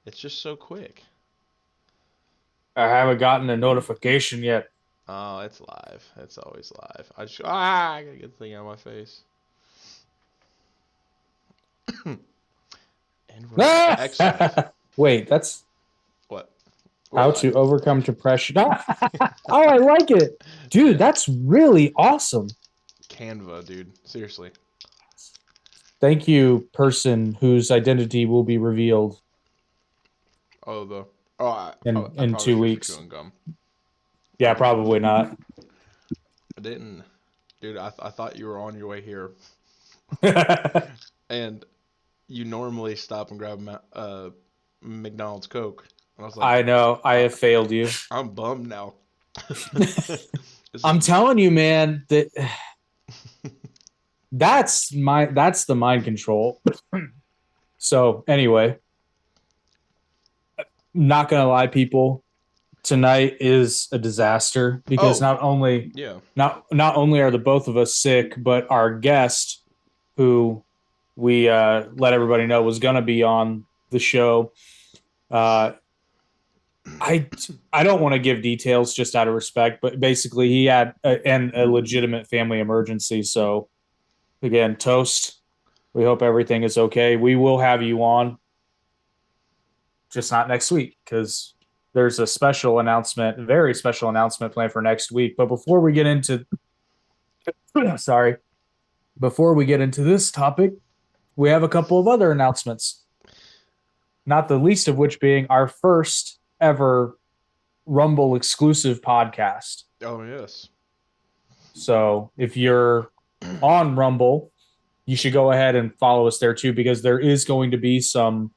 It's just so quick. I haven't gotten a notification yet. Oh, it's live. It's always live. I gotta get the thing out of my face. And we're live. Excellent. Wait, that's What? We're how live. to overcome depression. Oh, I like it. Dude, Yeah. that's really awesome. Canva, dude. Seriously. Thank you, person whose identity will be revealed Oh, the. Oh, I in probably two shouldn't be weeks. chewing gum. Yeah, probably not. I didn't. Dude, I thought you were on your way here. And you normally stop and grab McDonald's Coke. And I was like, I know. I I, have failed you. I'm bummed now. This is I'm telling you, man, that that's the mind control. So anyway, not gonna lie, people, tonight is a disaster because oh, not only yeah. not only are the both of us sick, but our guest, who we let everybody know was gonna be on the show, uh, I I don't want to give details just out of respect, but basically he had a legitimate family emergency. So again, toast. We hope everything is okay. We will have you on, just not next week because there's a special announcement, a very special announcement planned for next week. But before we get into sorry, before we get into this topic, we have a couple of other announcements. Not the least of which being our first ever Rumble exclusive podcast. Oh, yes. So if you're on Rumble, you should go ahead and follow us there too, because there is going to be some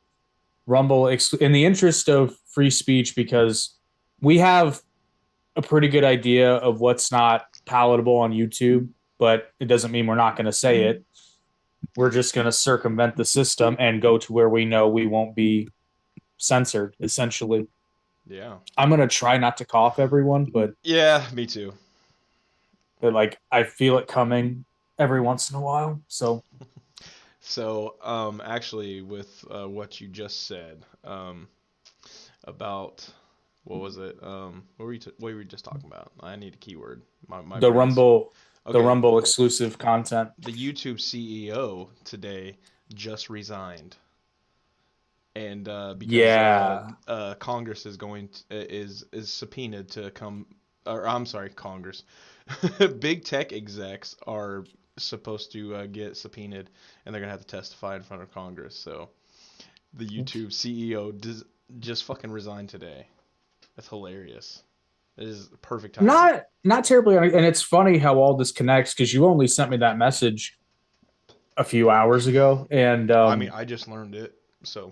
Rumble in the interest of free speech, because we have a pretty good idea of what's not palatable on YouTube, but it doesn't mean we're not going to say it. We're just going to circumvent the system and go to where we know we won't be censored, essentially. Yeah. I'm going to try not to cough, everyone, Yeah, me too. but like I feel it coming every once in a while. So So, actually, with what you just said, about what was it? What were we just talking about? I need a keyword. My the brain's Rumble, the okay. Rumble exclusive content. The YouTube CEO today just resigned, and because Yeah. Congress is going to, is subpoenaed to come, or I'm sorry, Congress, big tech execs are supposed to get subpoenaed, and they're gonna have to testify in front of Congress. So the YouTube CEO just fucking resigned today. That's hilarious. It is perfect timing. Not terribly, and it's funny how all this connects because you only sent me that message a few hours ago, and I mean, I just learned it, so.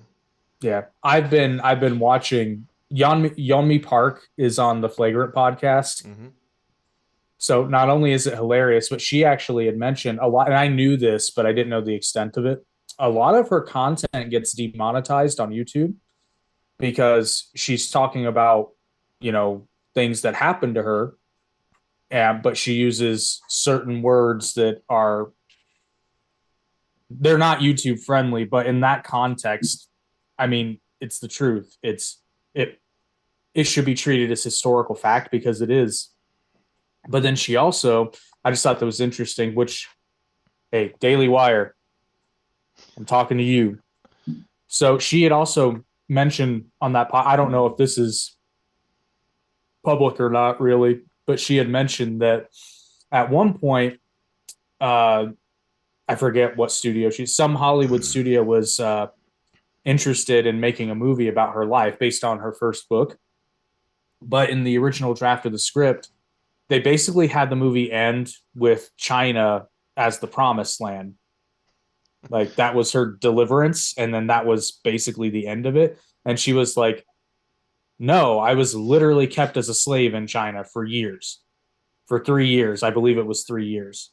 yeah, I've been watching. Yeonmi Park is on the Flagrant podcast. Hmm. So not only is it hilarious, but she actually had mentioned a lot, and I knew this, but I didn't know the extent of it. A lot of her content gets demonetized on YouTube because she's talking about, you know, things that happened to her, and but she uses certain words that are they're not YouTube friendly, but in that context, I mean, it's the truth. It it should be treated as historical fact because it is. But then she also, I just thought that was interesting. Which, hey, Daily Wire, I'm talking to you. So she had also mentioned on that. I don't know if this is public or not, really, but she had mentioned that at one point, uh, I forget what studio some Hollywood studio was interested in making a movie about her life based on her first book. But in the original draft of the script, they basically had the movie end with China as the promised land. Like that was her deliverance. And then that was basically the end of it. And she was like, no, I was literally kept as a slave in China for years, for 3 years. I believe it was 3 years.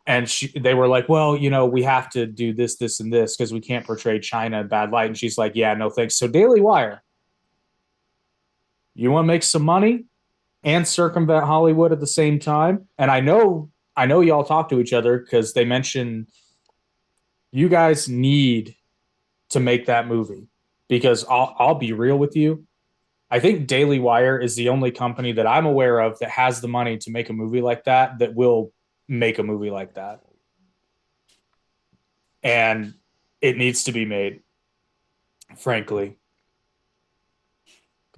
And they were like, well, we have to do this, this, and this because we can't portray China in bad light. And she's like, yeah, no thanks. So Daily Wire, you want to make some money and circumvent Hollywood at the same time? And I know y'all talk to each other because they mention you guys need to make that movie. because I'll be real with you. I think Daily Wire is the only company that I'm aware of that has the money to make a movie like that will make a movie like that. And it needs to be made, frankly.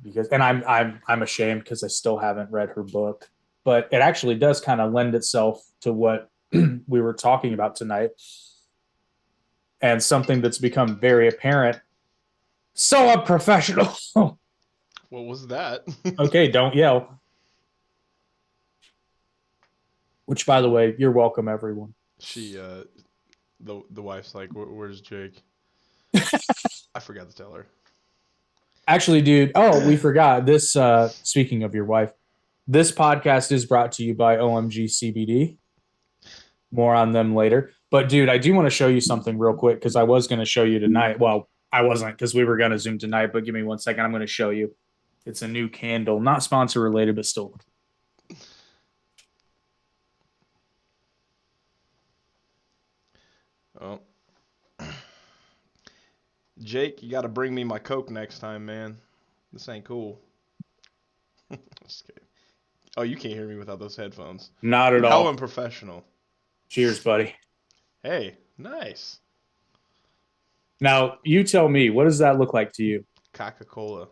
Because and I'm ashamed because I still haven't read her book, but it actually does kind of lend itself to what we were talking about tonight and something that's become very apparent. So unprofessional. What was that? Okay, don't yell. Which, by the way, you're welcome, everyone. She the wife's like, Where's Jake?" I forgot to tell her. Actually, dude, oh, we forgot this. Speaking of your wife, this podcast is brought to you by OMG CBD. More on them later. But, dude, I do want to show you something real quick because I was going to show you tonight. Well, I wasn't because we were going to Zoom tonight, but give me 1 second. I'm going to show you. It's a new candle, not sponsor related, but still. Oh, Jake, you got to bring me my Coke next time, man. This ain't cool. Just kidding. Oh, you can't hear me without those headphones. Not at How all. unprofessional. Cheers, buddy. Hey, nice. Now, you tell me, what does that look like to you? Coca-Cola.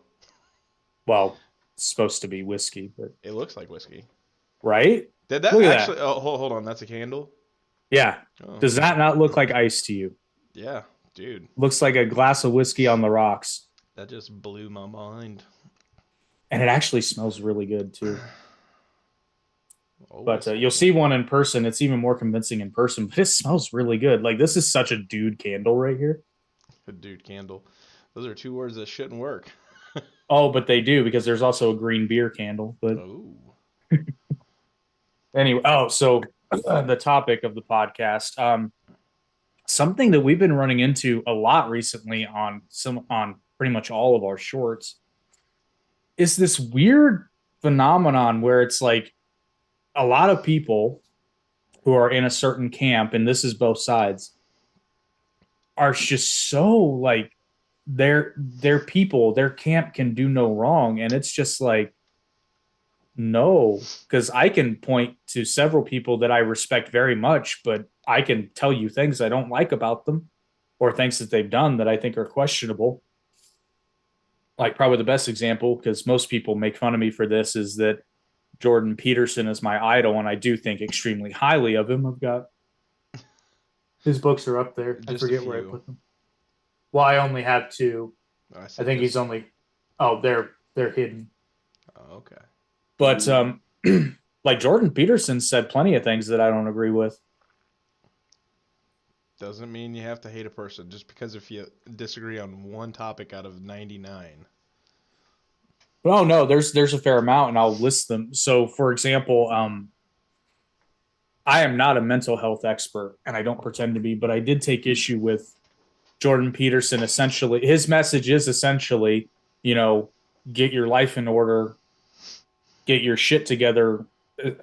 Well, it's supposed to be whiskey, but It looks like whiskey. right? Did that Look at actually? that. Oh, hold on. That's a candle. Yeah. Oh, Does that not look like ice to you? yeah, dude. Looks like a glass of whiskey on the rocks. That just blew my mind. And it actually smells really good too. Oh, But you'll see one in person. It's even more convincing in person, but it smells really good. Like this is such a dude candle right here. a dude candle. Those are two words that shouldn't work. Oh, but they do because there's also a green beer candle. But Oh, anyway, oh, so the topic of the podcast, something that we've been running into a lot recently on pretty much all of our shorts is this weird phenomenon where it's like a lot of people who are in a certain camp, and this is both sides, are just so like their people, their camp can do no wrong, and it's just like no, because I can point to several people that I respect very much, but I can tell you things I don't like about them or things that they've done that I think are questionable. Like probably the best example, because most people make fun of me for this, is that Jordan Peterson is my idol, and I do think extremely highly of him. I've got his books are up there. I just a forget where I few. put them. Well, I only have two. I I said think he's just. only. Oh, they're hidden. Oh, okay. But like Jordan Peterson said plenty of things that I don't agree with. Doesn't mean you have to hate a person just because if you disagree on one topic out of 99. But oh no, there's a fair amount, and I'll list them. So, for example, I am not a mental health expert, and I don't pretend to be, but I did take issue with Jordan Peterson. Essentially, his message is essentially, you know, get your life in order, get your shit together,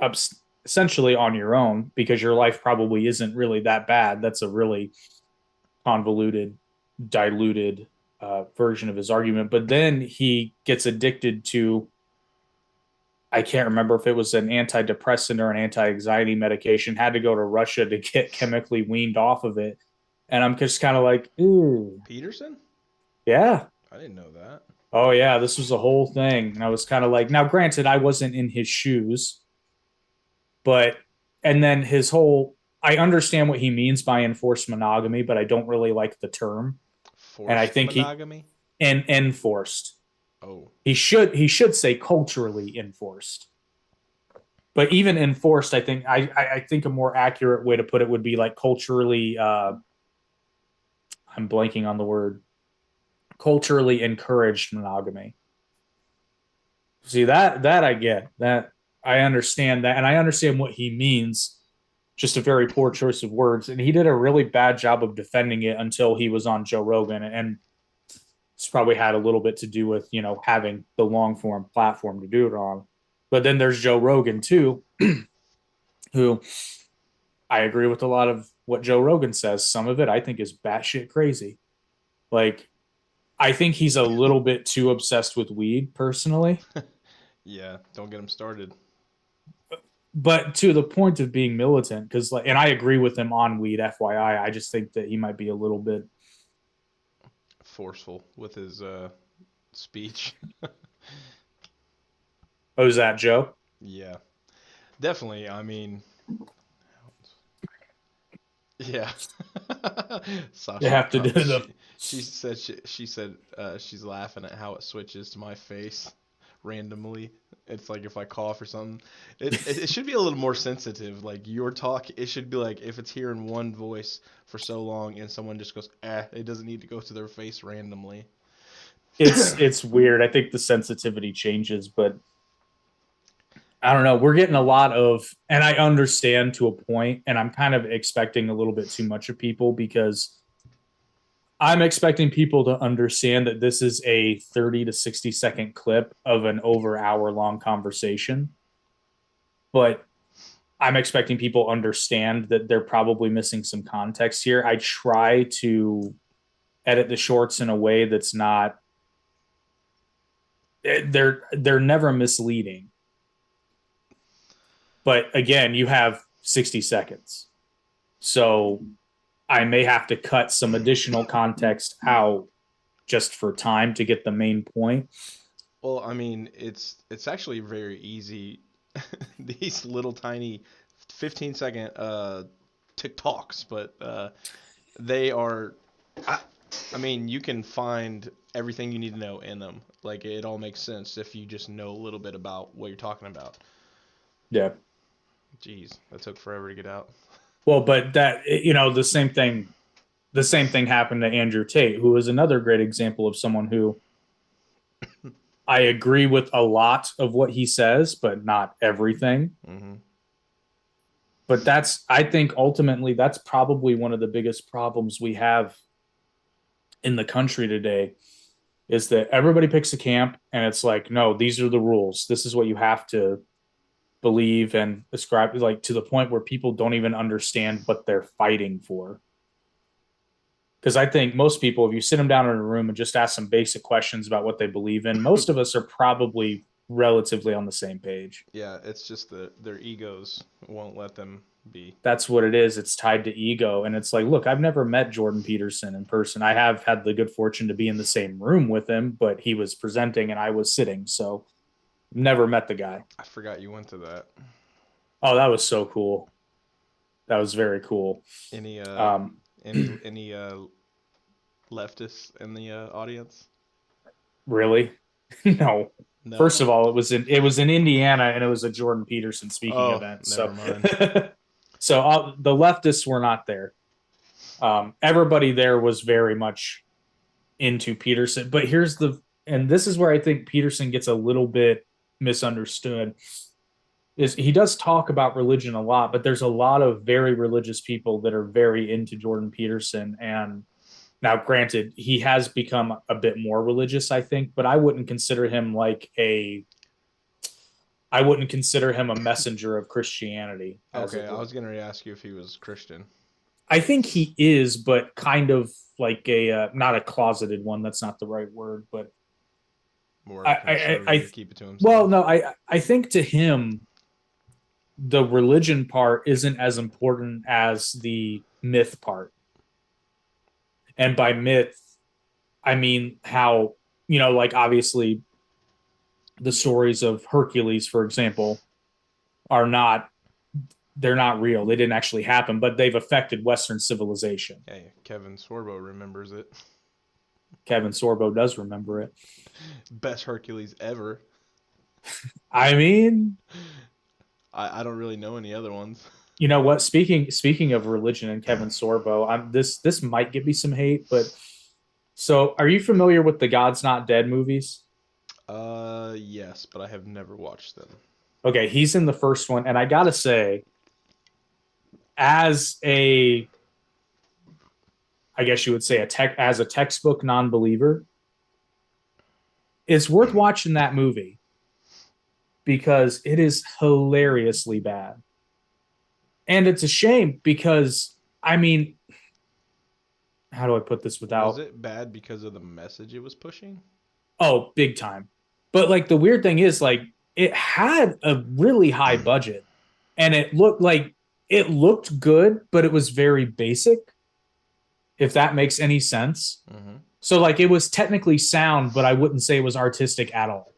uh, essentially on your own, because your life probably isn't really that bad. That's a really convoluted, diluted version of his argument. But then he gets addicted to, I can't remember if it was an antidepressant or an anti-anxiety medication, had to go to Russia to get chemically weaned off of it. And I'm just kind of like, ooh, Peterson? yeah. I didn't know that. Oh, yeah, this was a whole thing. And I was kind of like, now, granted, I wasn't in his shoes, but, and then his whole, I understand what he means by enforced monogamy, but I don't really like the term. And I Forced think monogamy? enforced. Oh, He should say culturally enforced. But even enforced, I think a more accurate way to put it would be like culturally. I'm blanking on the word. Culturally encouraged monogamy. See that I get that I understand that, and I understand what he means. Just a very poor choice of words, and he did a really bad job of defending it until he was on Joe Rogan, and it's probably had a little bit to do with having the long form platform to do it on. But then there's Joe Rogan too, who I agree with a lot of what Joe Rogan says. Some of it I think is batshit crazy. Like I think he's a little bit too obsessed with weed, personally. Yeah, don't get him started. But to the point of being militant, because like, and I agree with him on weed. FYI, I just think that he might be a little bit. Forceful with his speech. Oh, is that Joe? Yeah, definitely. I mean, yeah. You Sasha have to do comments. the. She said she's laughing at how it switches to my face randomly. It's like if I cough or something. It should be a little more sensitive. Like your talk, it should be like if it's hearing one voice for so long and someone just goes, it doesn't need to go to their face randomly. It's weird. I think the sensitivity changes, but I don't know. We're getting a lot of, and I understand to a point, and I'm kind of expecting a little bit too much of people because I'm expecting people to understand that this is a 30 to 60-second clip of an over hour long conversation. But I'm expecting people understand that they're probably missing some context here. I try to edit the shorts in a way that's not they're never misleading. But again, you have 60 seconds. So I may have to cut some additional context out just for time to get the main point. Well, I mean, it's actually very easy. These little tiny 15-second TikToks, but they are. I, I mean, you can find everything you need to know in them. Like it all makes sense if you just know a little bit about what you're talking about. Yeah. Jeez, that took forever to get out. Well, but that the same thing happened to Andrew Tate, who is another great example of someone who I agree with a lot of what he says, but not everything. Hmm. But I think ultimately that's probably one of the biggest problems we have in the country today is that everybody picks a camp and it's like, no, these are the rules. This is what you have to believe and ascribe, like to the point where people don't even understand what they're fighting for. Because I think most people, if you sit them down in a room and just ask some basic questions about what they believe in, most of us are probably relatively on the same page. Yeah, it's just that their egos won't let them be. That's what it is. It's tied to ego. And it's like, look, I've never met Jordan Peterson in person. I have had the good fortune to be in the same room with him, but he was presenting and I was sitting. So never met the guy. I forgot you went to that. Oh, that was so cool. That was very cool. Any Um, any leftists in the audience? really? No. No. First of all, it was in Indiana and it was a Jordan Peterson speaking Oh, event. never So mind. so the leftists were not there. Everybody there was very much into Peterson. But and this is where I think Peterson gets a little bit misunderstood. Is he does talk about religion a lot, but there's a lot of very religious people that are very into Jordan Peterson. And now, granted, he has become a bit more religious, I think, but I wouldn't consider him a messenger of Christianity, as Okay, it I were. was gonna ask you if he was Christian. I think he is, but kind of like not a closeted one. That's not the right word, but More I conservative, keep it to well, himself. no, I think to him the religion part isn't as important as the myth part. And by myth, I mean how, like obviously the stories of Hercules, for example, are not they're not real. They didn't actually happen, but they've affected Western civilization. Hey, Kevin Sorbo remembers it. Kevin Sorbo does remember it. Best Hercules ever. I mean, I don't really know any other ones. you know what? Speaking of religion and Kevin Sorbo, this might give me some hate, but so are you familiar with the God's Not Dead movies? Yes, but I have never watched them. Okay, he's in the first one, and I gotta say, as a I guess you would say as a textbook non-believer, it's worth watching that movie because it is hilariously bad. And it's a shame because I mean, how do I put this Was without, it bad because of the message it was pushing? oh, big time. But like the weird thing is like it had a really high budget and it looked good, but it was very basic, if that makes any sense. Mm-hmm. So like it was technically sound, but I wouldn't say it was artistic at all.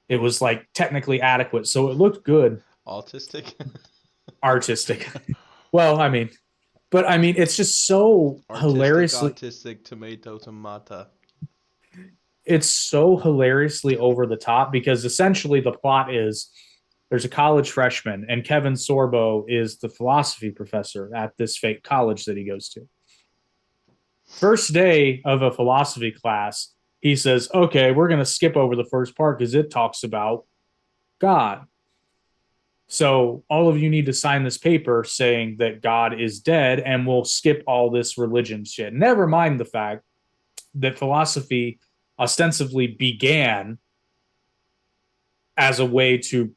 It was like technically adequate. So it looked good, Autistic? artistic. Well, I mean, but I mean, it's just so Artistic, hilariously, autistic, tomato, tomata. it's so hilariously over the top because essentially the plot is there's a college freshman and Kevin Sorbo is the philosophy professor at this fake college that he goes to. First day of a philosophy class, he says, okay, we're going to skip over the first part because it talks about God. So all of you need to sign this paper saying that God is dead, and we'll skip all this religion shit. Never mind the fact that philosophy ostensibly began as a way to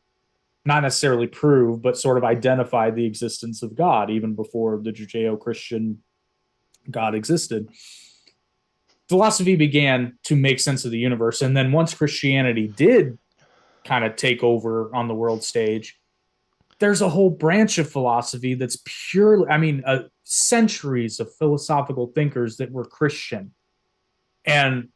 not necessarily prove, but sort of identify the existence of God, even before the Judeo Christian God existed. Philosophy began to make sense of the universe. And then once Christianity did kind of take over on the world stage, there's a whole branch of philosophy that's purely, I mean, centuries of philosophical thinkers that were Christian and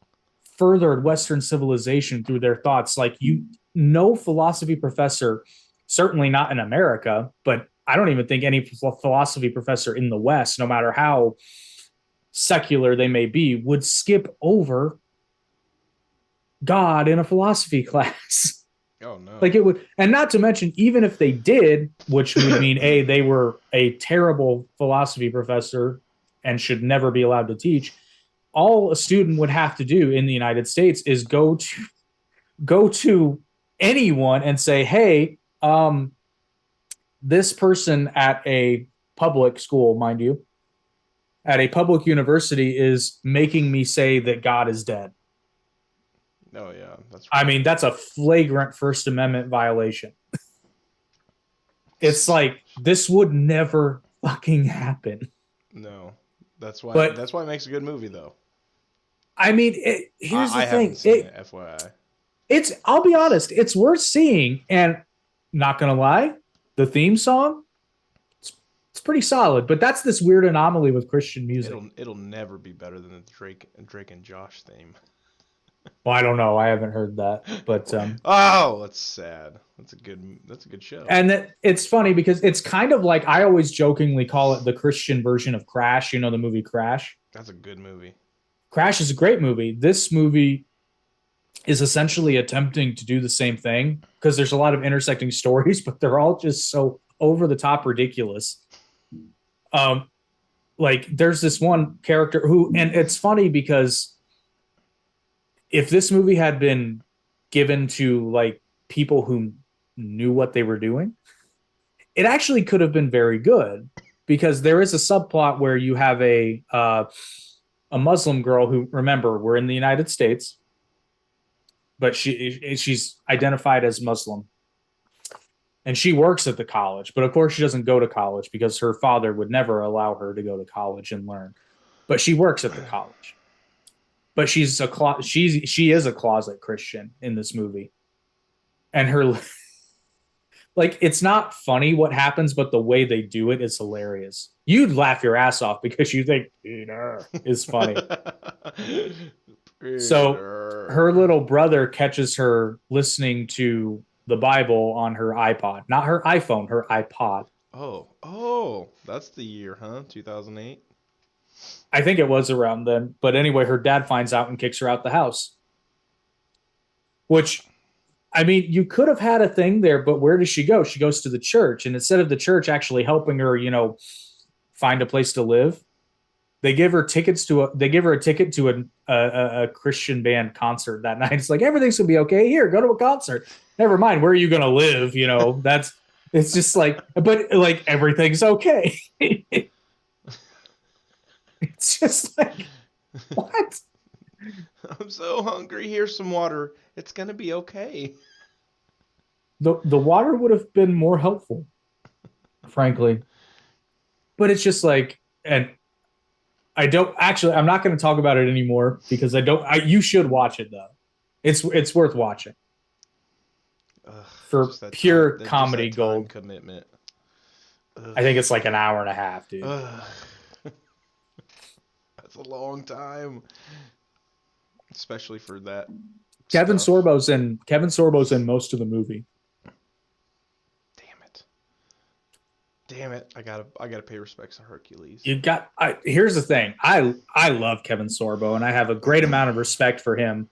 furthered Western civilization through their thoughts. Like, you, no philosophy professor, certainly not in America, but I don't even think any philosophy professor in the West, no matter how secular they may be, would skip over God in a philosophy class. Oh no. Like it would, and not to mention, even if they did, which would mean A, they were a terrible philosophy professor and should never be allowed to teach. All a student would have to do in the United States is go to anyone and say, hey, this person at a public school, mind you, at a public university is making me say that God is dead. Oh yeah, that's I right. mean, that's a flagrant First Amendment violation. It's like this would never fucking happen. No, that's why. But That's why it makes a good movie, though. I mean, here's the I haven't thing. seen it, FYI. It's I'll be honest, it's worth seeing, and not gonna lie, the theme song, it's, it's pretty solid. But that's this weird anomaly with Christian music. It'll never be better than the Drake and Josh theme. Well, I don't know. I haven't heard that, but Oh, that's sad. That's a good show. and it's funny because it's kind of like I always jokingly call it the Christian version of Crash. You know the movie Crash. That's a good movie. Crash is a great movie. This movie is essentially attempting to do the same thing because there's a lot of intersecting stories, but they're all just so over the top ridiculous. Um, like there's this one character who, and it's funny because if this movie had been given to like people who knew what they were doing, it actually could have been very good because there is a subplot where you have a Muslim girl who, remember, we're in the United States, but she's identified as Muslim, and she works at the college. But of course, she doesn't go to college because her father would never allow her to go to college and learn. But she works at the college. But she is a closet Christian in this movie, and her like it's not funny what happens, but the way they do it is hilarious. You'd laugh your ass off because you think Peter is funny. So her Peter. little brother catches her listening to the Bible on her iPod, not her iPhone, her iPod. Oh, that's the year, huh? 2008. I think it was around then. But anyway, her dad finds out and kicks her out the house. Which, I mean, you could have had a thing there, but where does she go? She goes to the church. And instead of the church actually helping her, find a place to live, they give her a ticket to a Christian band concert that night. It's like everything's gonna be okay. Here, go to a concert. Never mind, where are you gonna live? That's it's just like, but like everything's okay. It's just like what? I'm so hungry. Here's some water. It's gonna be okay. The water would have been more helpful, frankly. But it's just like, and I don't actually. I'm not going to talk about it anymore because I don't. You should watch it though. It's worth watching Ugh, for just that time, pure that just comedy that time gold. commitment. I think it's Ugh, like an hour and a half, dude. ugh, that's a long time, especially for that stuff. Kevin Sorbo's in most of the movie. Damn it, damn it! I gotta pay respects to Hercules. You got. Here's the thing. I love Kevin Sorbo, and I have a great amount of respect for him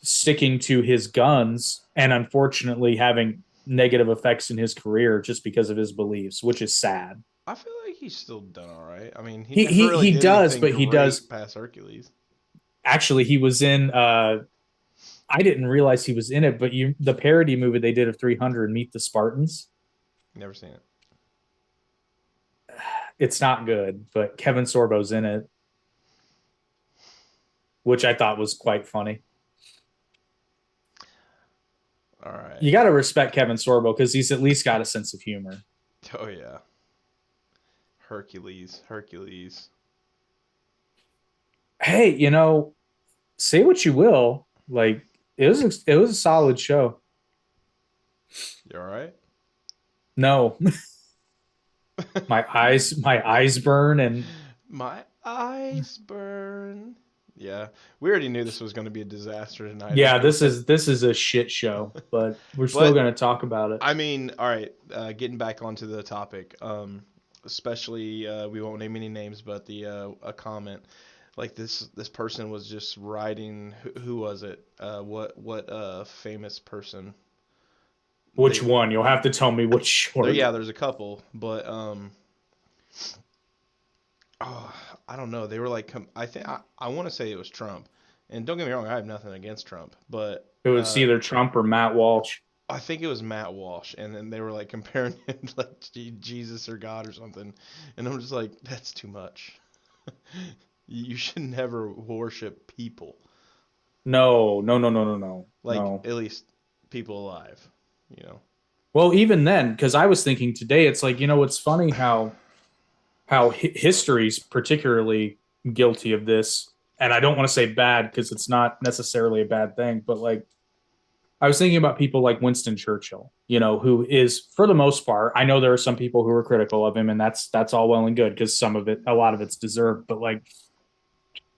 sticking to his guns, and unfortunately having negative effects in his career just because of his beliefs, which is sad. I feel like he's still done all right. I mean, he He never he really he did does, anything but he great does. past Hercules. Actually, he was in. I didn't realize he was in it, but the parody movie they did of 300, Meet the Spartans. Never seen it. It's not good, but Kevin Sorbo's in it, which I thought was quite funny. All right. You got to respect Kevin Sorbo because he's at least got a sense of humor. Oh yeah, Hercules, Hercules. Hey, say what you will, like it was a solid show. You all right? No, my eyes burn, and My eyes burn. Yeah, we already knew this was going to be a disaster tonight yeah, anyway. this is a shit show, but we're still But gonna talk about it. I mean, all right. Getting back onto the topic, especially we won't name any names, but the a comment like this person was just writing. Who was it? What famous person? Which They one? You'll have to tell me which there. short. Yeah, there's a couple, but oh, I don't know. They were like, I think I want to say it was Trump. And don't get me wrong, I have nothing against Trump, but It was uh, either Trump or Matt Walsh. I think it was Matt Walsh, and then they were like comparing him to like Jesus or God or something, and I'm just like, that's too much. You should never worship people, No, no, no, no, no, no, like no. at least people alive, you know. Well, even then, because I was thinking today, it's like it's funny how history's particularly guilty of this, and I don't want to say bad because it's not necessarily a bad thing, but like I was thinking about people like Winston Churchill, who is for the most part, I know there are some people who are critical of him, and that's all well and good because a lot of it's deserved, but like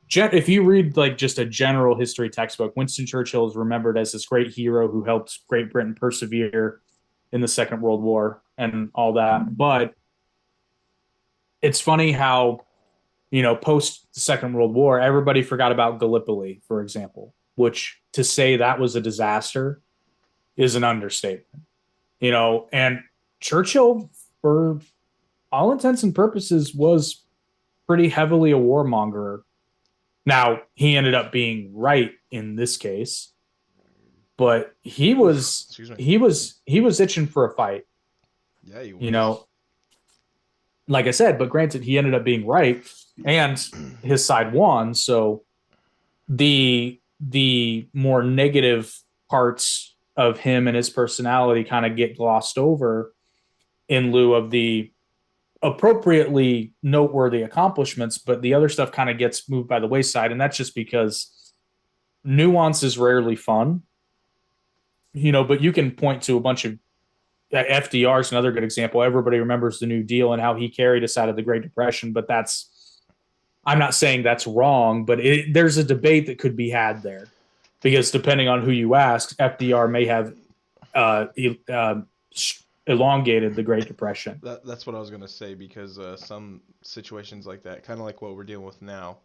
if you read like just a general history textbook, Winston Churchill is remembered as this great hero who helped Great Britain persevere in the Second World War and all that. But it's funny how, post the Second World War, everybody forgot about Gallipoli, for example, which to say that was a disaster is an understatement. And Churchill, for all intents and purposes, was pretty heavily a warmonger. Now, he ended up being right in this case, but he Oof, was excuse me. he was he was itching for a fight, Yeah, he you was. know. Like I said, but granted, he ended up being right, and his side won. So the more negative parts of him and his personality kind of get glossed over in lieu of the appropriately noteworthy accomplishments, but the other stuff kind of gets moved by the wayside, and that's just because nuance is rarely fun. But you can point to a bunch of FDR is another good example. Everybody remembers the New Deal and how he carried us out of the Great Depression, but I'm not saying that's wrong, but there's a debate that could be had there because depending on who you ask, FDR may have uh, uh, elongated the Great Depression. That's what I was gonna say because some situations like that, kind of like what we're dealing with now,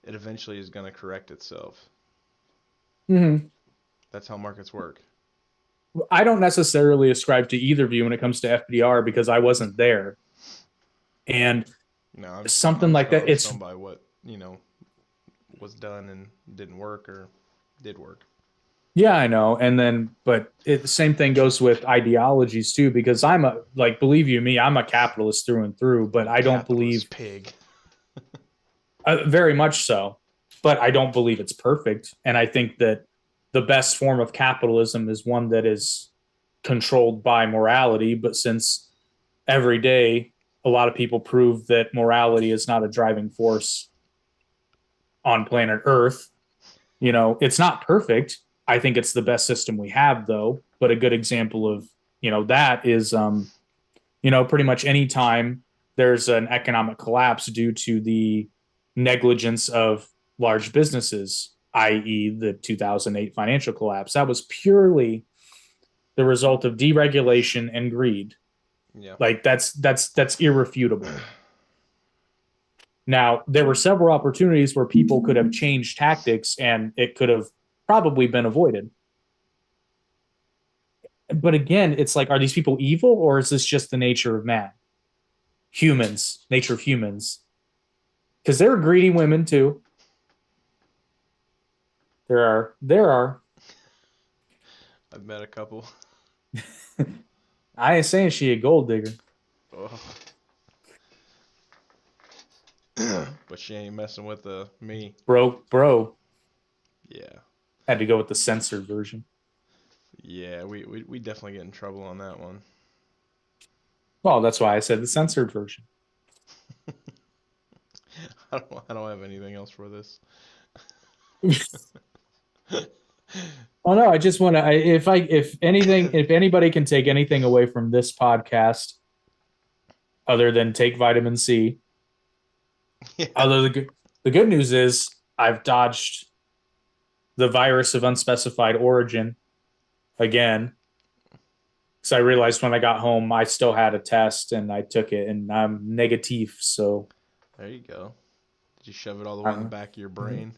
it eventually is gonna correct itself. Mm-hmm. That's how markets work. I don't necessarily ascribe to either view when it comes to FDR because I wasn't there. And No, something like I'm that, just it's going by what was done and didn't work or did work. yeah, I know. And then, but the same thing goes with ideologies too, because believe you me, I'm a capitalist through and through, but I don't believe Capitalist pig. very much so, but I don't believe it's perfect. And I think that the best form of capitalism is one that is controlled by morality. But since every day a lot of people prove that morality is not a driving force on planet Earth. It's not perfect. I think it's the best system we have, though. But a good example of that is pretty much any time there's an economic collapse due to the negligence of large businesses, i.e., the 2008 financial collapse. That was purely the result of deregulation and greed. Yeah. Like that's irrefutable. Now, there were several opportunities where people could have changed tactics and it could have probably been avoided. But again, it's like, are these people evil or is this just the nature of man? Humans, nature of humans. Because there are greedy women too. There are. I've met a couple. I ain't saying she a gold digger. Oh. But she ain't messing with me. Bro. Yeah. Had to go with the censored version. Yeah, we definitely get in trouble on that one. Well, that's why I said the censored version. I don't have anything else for this. Oh no, I just want to. If anybody can take anything away from this podcast, other than take vitamin C, Yeah. other the good news is I've dodged the virus of unspecified origin again. Because I realized when I got home, I still had a test and I took it and I'm negative. So There you go. Did you shove it all the way in the uh, back of your brain?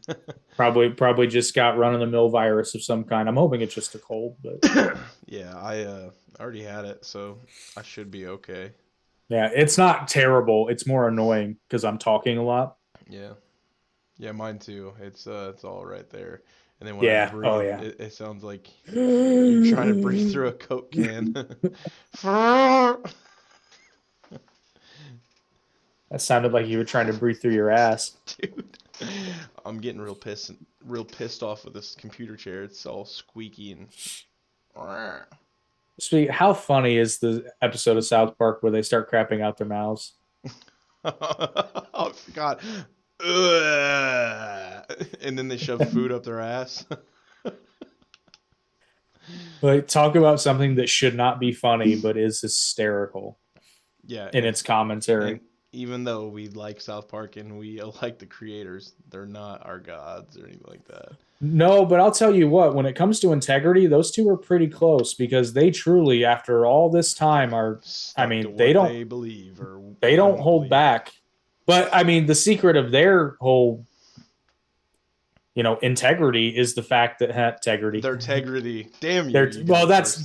probably just got run of the mill virus of some kind. I'm hoping it's just a cold, but Yeah, I already had it, so I should be okay. yeah, it's not terrible. It's more annoying because I'm talking a lot. Yeah. Yeah, mine too. It's all right there. And then when I Yeah. Oh breathe, yeah. it sounds like you're trying to breathe through a Coke can. That sounded like you were trying to breathe through your ass. Dude, I'm getting real pissed off with this computer chair. It's all squeaky and Speak. How funny is the episode of South Park where they start crapping out their mouths? I forgot. And then they shove food up their ass. Like talk about something that should not be funny but is hysterical Yeah, in its commentary. and even though we like South Park and we like the creators, they're not our gods or anything like that. No, but I'll tell you what, when it comes to integrity, those two are pretty close because they truly, after all this time, I Stuck to mean, what they believe or they don't don't hold believe. back. But I mean, the secret of their whole, integrity is the fact that integrity. Their integrity. Damn you! They're You did well, it first.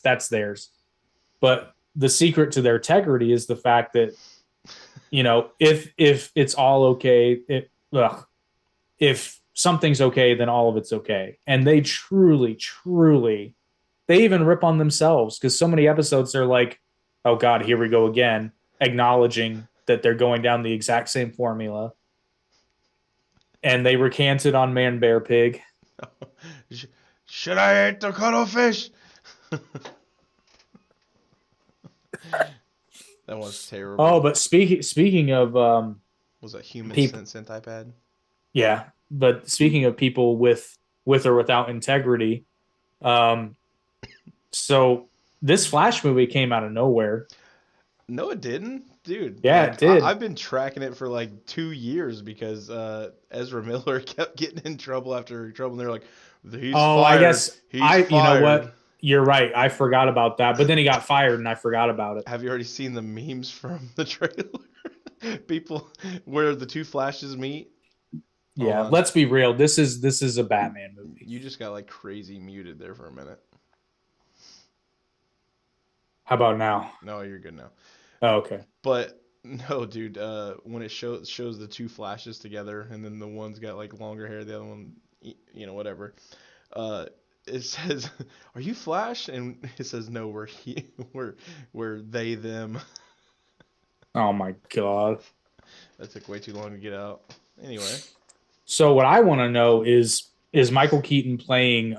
that's theirs. But the secret to their integrity is the fact that if it's all okay, if something's okay, then all of it's okay. And they truly, truly, they even rip on themselves because so many episodes they're like, oh God, here we go again, acknowledging that they're going down the exact same formula. And they recanted on Man Bear Pig. Should I eat the cuttlefish? That was Oh, terrible. but speaking of Was that human people, sent iPad? yeah. But speaking of people with or without integrity, um, so this Flash movie came out of nowhere. No, it didn't, dude. Yeah, it Like did. I've been tracking it for like 2 years because Ezra Miller kept getting in trouble after trouble, and they're like, "He's Oh, I fired. guess He's you know fired." what? You're right. I forgot about that. But then he got fired and I forgot about it. Have you already seen the memes from the trailer? People where the two Flashes meet. Hold Yeah, on, let's be real. This is a Batman movie. you just got like crazy muted there for a minute. How about now? No, you're good now. Oh, okay. But no, dude. When it shows the two Flashes together, and then the one's got like longer hair, the other one, whatever. Uh, it says, "Are you Flash?" And it says, "No, we're he, we're they them." Oh my god. That took way too long to get out. Anyway, So what I want to know is Michael Keaton playing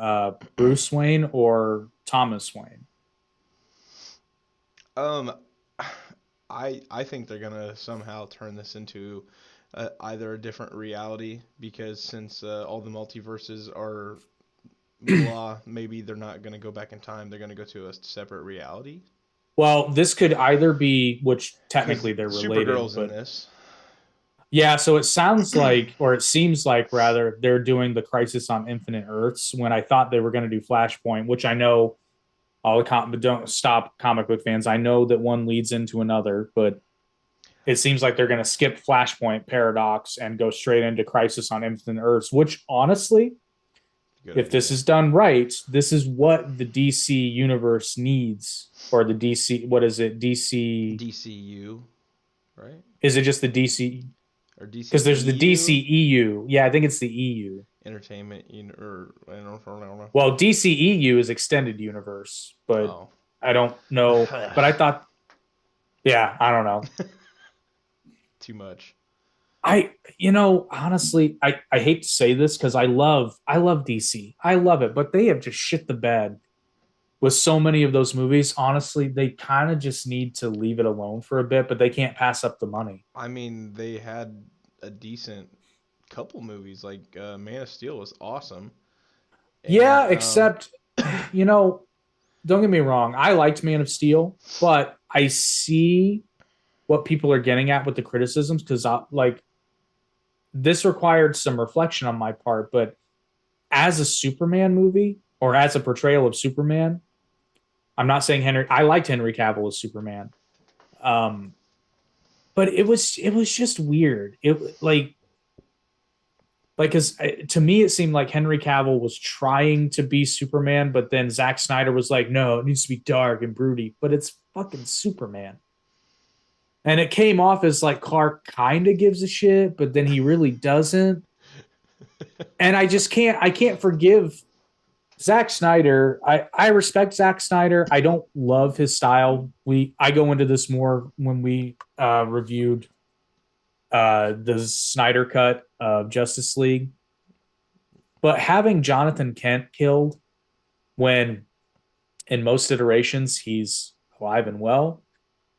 Bruce Wayne or Thomas Wayne? um, I think they're gonna somehow turn this into either a different reality, because since all the multiverses are blah, maybe they're not going to go back in time. They're going to go to a separate reality. Well, this could either be, which Because technically they're related, Supergirl's in but this. yeah, so it sounds like, or it seems like rather, they're doing the Crisis on Infinite Earths when I thought they were going to do Flashpoint, which I know all the but don't stop comic book fans. I know that one leads into another, but it seems like they're going to skip Flashpoint Paradox and go straight into Crisis on Infinite Earths, which honestly, Good if this idea. is done right, this is what the DC universe needs. Or the DC, what is it? DC, DCU, right? is it just the DC? Or Because there's the DCEU? DCEU. Yeah, I think it's the EU. Entertainment, or I don't know. Well, DCEU is extended universe, but Oh. I don't know. But I thought, yeah, I don't know. Too much. Honestly, I hate to say this because I love DC. I love it, but they have just shit the bed with so many of those movies. Honestly, they kind of just need to leave it alone for a bit, but they can't pass up the money. I mean, they had a decent couple movies. Like Man of Steel was awesome, and Yeah, except, you know, don't get me wrong. I liked Man of Steel, but I see what people are getting at with the criticisms because, like, this required some reflection on my part. But as a Superman movie or as a portrayal of Superman, I'm not saying Henry. I liked Henry Cavill as Superman, um, but it was just weird. It like because to me it seemed like Henry Cavill was trying to be Superman, but then Zack Snyder was like, no, it needs to be dark and broody, but it's fucking Superman. And it came off as like Clark kind of gives a shit, but then he really doesn't. And I can't forgive Zack Snyder. I respect Zack Snyder. I don't love his style. I go into this more when we reviewed the Snyder cut of Justice League. But having Jonathan Kent killed when in most iterations he's alive and well,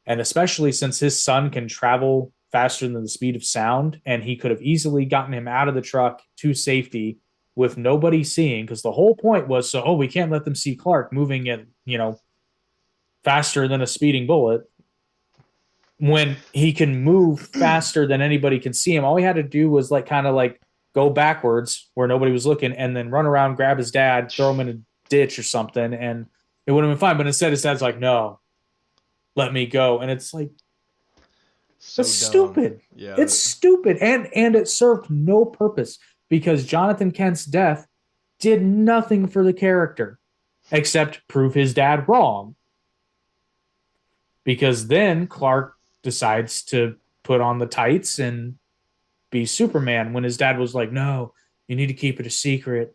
and especially since his son can travel faster than the speed of sound, and he could have easily gotten him out of the truck to safety with nobody seeing, because the whole point was so, oh, we can't let them see Clark moving at, faster than a speeding bullet. When he can move faster than anybody can see him, all he had to do was like kind of like go backwards where nobody was looking and then run around, grab his dad, throw him in a ditch or something, and it would have been fine. But instead, his dad's like, no, let me go. And it's like, so that's dumb. stupid. Yeah. It's stupid. And it served no purpose because Jonathan Kent's death did nothing for the character except prove his dad wrong. Because then Clark decides to put on the tights and be Superman when his dad was like, no, you need to keep it a secret.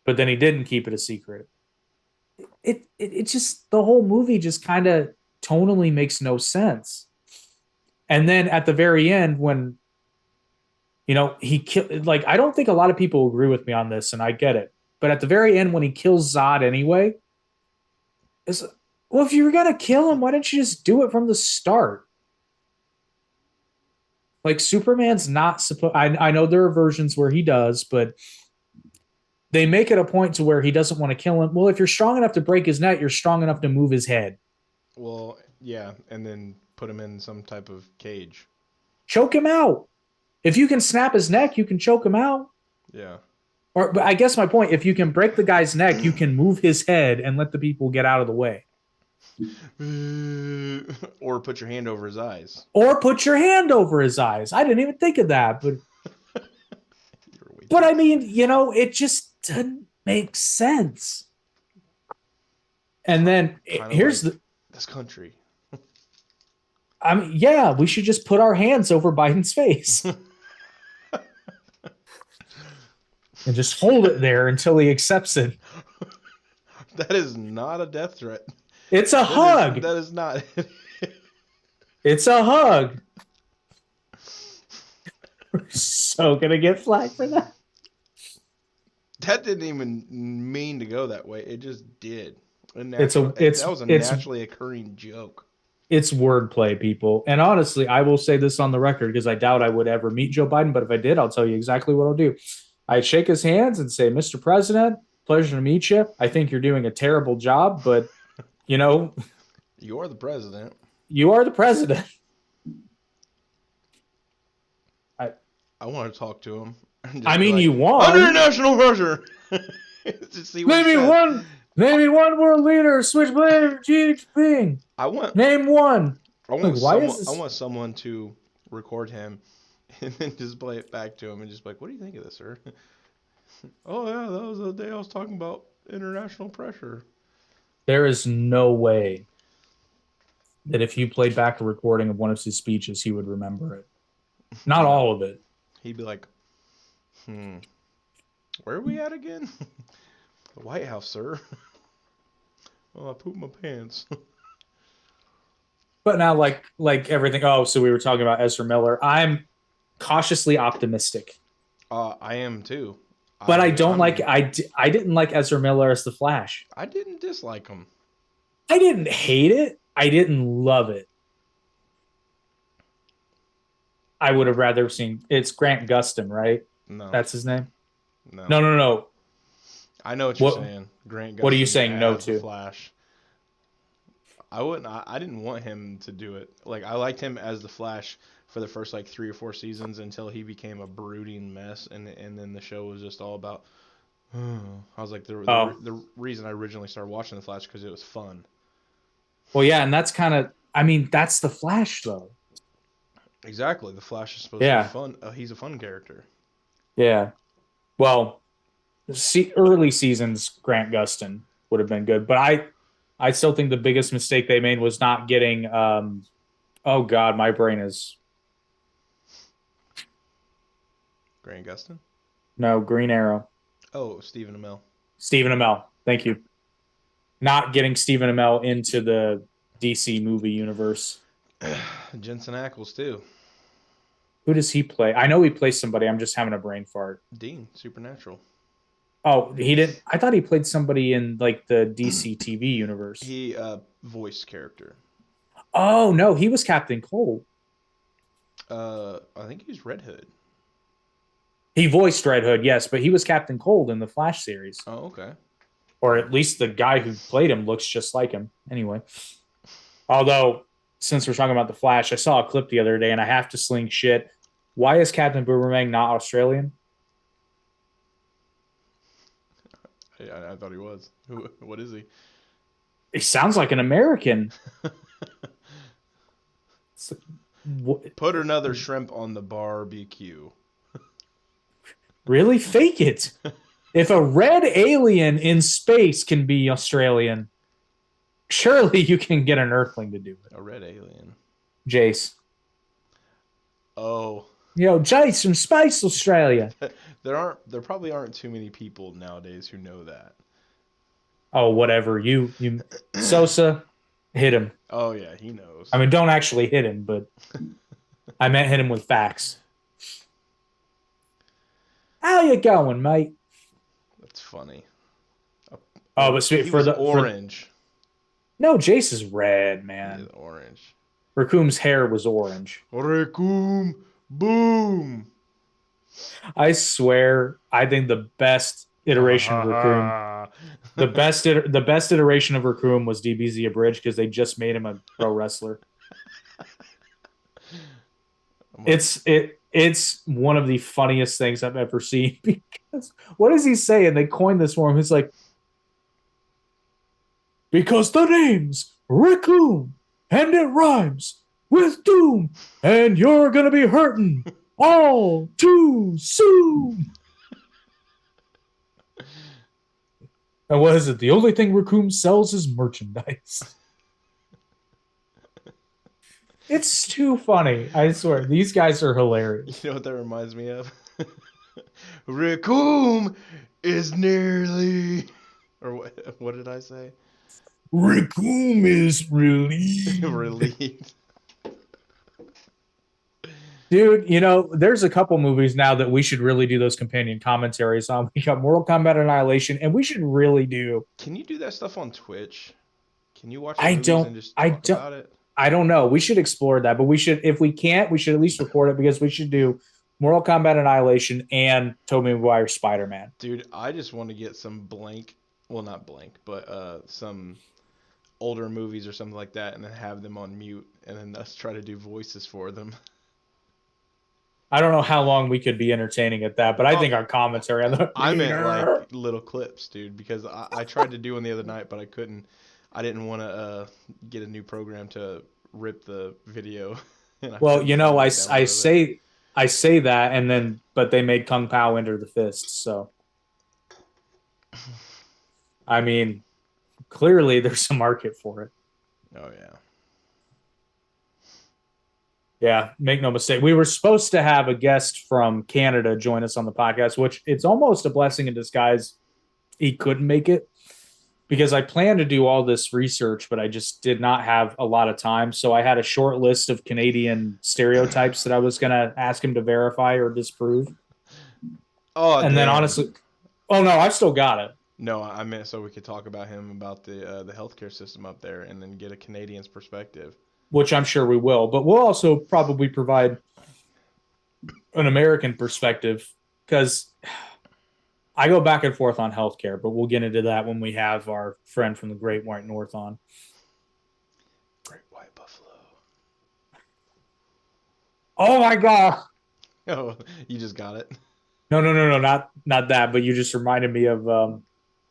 But then he didn't keep it a secret. It just, the whole movie just kind of tonally makes no sense. And then at the very end, when he killed, like, I don't think a lot of people agree with me on this, and I get it. But at the very end, when he kills Zod anyway, it's, well, if you were gonna kill him, why didn't you just do it from the start? Like, Superman's not supposed. I know there are versions where he does, but they make it a point to where he doesn't want to kill him. Well, if you're strong enough to break his neck, you're strong enough to move his head. Well, yeah, and then put him in some type of cage. Choke him out. If you can snap his neck, you can choke him out. Yeah. Or, but I guess my point, if you can break the guy's neck, you can move his head and let the people get out of the way. Or put your hand over his eyes. Or put your hand over his eyes. I didn't even think of that, but I mean, it just doesn't make sense. And then Kinda here's like this country. I mean, yeah, we should just put our hands over Biden's face and just hold it there until he accepts it. That is not a death threat. It's a hug. That is not. It's a hug. We're so gonna get flagged for that. That didn't even mean to go that way. It just did. That was a naturally occurring joke. It's wordplay, people. And honestly, I will say this on the record because I doubt I would ever meet Joe Biden. But if I did, I'll tell you exactly what I'll do. I'd shake his hands and say, Mr. President, pleasure to meet you. I think you're doing a terrible job, but you know, You're the president. you are the president. I, I want to talk to him and I just be mean, like, you under won. national pressure. Just see what he Name me says. one. Name me one world leader. Switch blame. Xi Jinping. I want Name one. I Like, want why is someone I this? want someone to record him and then just play it back to him and just be like, what do you think of this, sir? Oh yeah, that was the day I was talking about international pressure. There is no way that if you played back a recording of one of his speeches, he would remember it. Not No. all of it. He'd be like, where are we at again? The White House, sir. Oh, I pooped my pants. But now, like everything. Oh, so we were talking about Ezra Miller. I'm cautiously optimistic, I am too. but I I don't like. I'm I didn't like Ezra Miller as the Flash. I didn't dislike him. I didn't hate it. I didn't love it. I would have rather seen. It's Grant Gustin, right? No, That's his name. no. No, no, no. I know what you're What saying. Grant What are you Gustin saying no as the to? Flash. I wouldn't. I didn't want him to do it. Like I liked him as the Flash for the first like 3 or 4 seasons until he became a brooding mess, and then the show was just all about. I was like Oh, the reason I originally started watching the Flash because it was fun. well, yeah, and that's kind of. I mean, that's the Flash, though. Exactly, the Flash is supposed to be Yeah, fun. He's a fun character. yeah. Well, early seasons Grant Gustin would have been good, but I still think the biggest mistake they made was not getting. Oh God, my brain is Grant Gustin. no Green Arrow. Oh, Stephen Amell. Stephen Amell. Thank you. Not getting Stephen Amell into the DC movie universe. Jensen Ackles too. Who does he play? I know he plays somebody. I'm just having a brain fart. Dean, Supernatural. Oh, he didn't. I thought he played somebody in like the DC TV universe. He voiced character. Oh no, he was Captain Cold. I think he's Red Hood. He voiced Red Hood, yes, but he was Captain Cold in the Flash series. Oh, okay. Or at least the guy who played him looks just like him. Anyway, although since we're talking about the Flash, I saw a clip the other day, and I have to sling shit. Why is Captain Boomerang not Australian? I thought he was. What is he? He sounds like an American. Put another shrimp on the barbecue. Really? Fake it. If a red alien in space can be Australian, surely you can get an Earthling to do it. A red alien. Jace. Oh. Jace from Space Australia. There probably aren't too many people nowadays who know that. Oh, whatever. You Sosa, hit him. Oh yeah, he knows. I mean, don't actually hit him, but I meant hit him with facts. How you going, mate? That's funny. Oh, but he was orange. No, Jace is red, man. He's orange. Raccoon's hair was orange. Raccoon, boom. I swear, I think the best iteration of Raccoon, the best iteration of Raccoon was DBZ Abridged because they just made him a pro wrestler. It's one of the funniest things I've ever seen because what does he say? And they coined this for him. He's like, because the name's Raccoon and it rhymes with doom and you're gonna be hurting all too soon. And what is it? The only thing Raccoon sells is merchandise. It's too funny. I swear. These guys are hilarious. You know what that reminds me of? Raccoon is nearly... Or what did I say? Raccoon is relieved. Relieved. Dude, there's a couple movies now that we should really do those companion commentaries on. We got Mortal Kombat Annihilation, and we should really do. Can you do that stuff on Twitch? Can you watch I movies don't. and just I talk don't. about it? I don't know. We should explore that, but we should, if we can't, we should at least record it because we should do Mortal Kombat Annihilation and Tobey Maguire Spider Man. Dude, I just want to get some blank, well, not blank, but some older movies or something like that, and then have them on mute, and then us try to do voices for them. I don't know how long we could be entertaining at that, but I think Oh, our commentary on the I meant like little clips, dude, because I tried to do one the other night, but I couldn't. I didn't want to get a new program to rip the video, and I well, couldn't you know, find I, it, I download it. say I say that, and then but they made Kung Pao enter the fist. So I mean, clearly there's a market for it. Oh yeah. Yeah, make no mistake. We were supposed to have a guest from Canada join us on the podcast, which it's almost a blessing in disguise. He couldn't make it because I planned to do all this research, but I just did not have a lot of time. So I had a short list of Canadian stereotypes that I was going to ask him to verify or disprove. Oh And then damn. honestly, oh no, I've still got it, No, I meant so we could talk about him about the healthcare system up there, and then get a Canadian's perspective. which I'm sure we will. But we'll also probably provide an American perspective because I go back and forth on healthcare, but we'll get into that when we have our friend from the Great White North on. Great White Buffalo. Oh my god! Oh, you just got it. No, not that. But you just reminded me of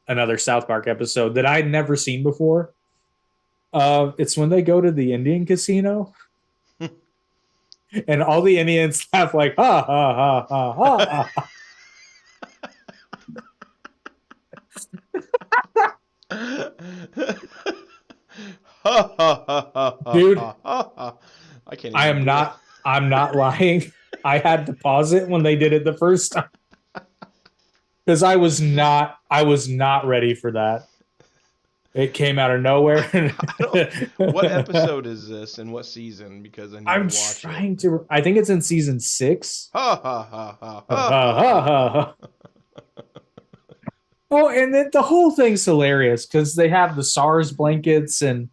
another South Park episode that I'd never seen before. It's when they go to the Indian casino and all the Indians laugh like ha ha ha ha ha. Ha. Ha ha ha ha Dude, ha ha ha. I can't I even am do it. not. I'm not lying. I had to pause it when they did it the first time because I was not. I was not ready for that. It came out of nowhere. I don't. What episode is this and what season? Because I need to I'm watch it. trying to. I think it's in season 6. Ha ha ha ha Ha, ha ha, ha ha, ha. ha. Oh, and then the whole thing's hilarious because they have the SARS blankets and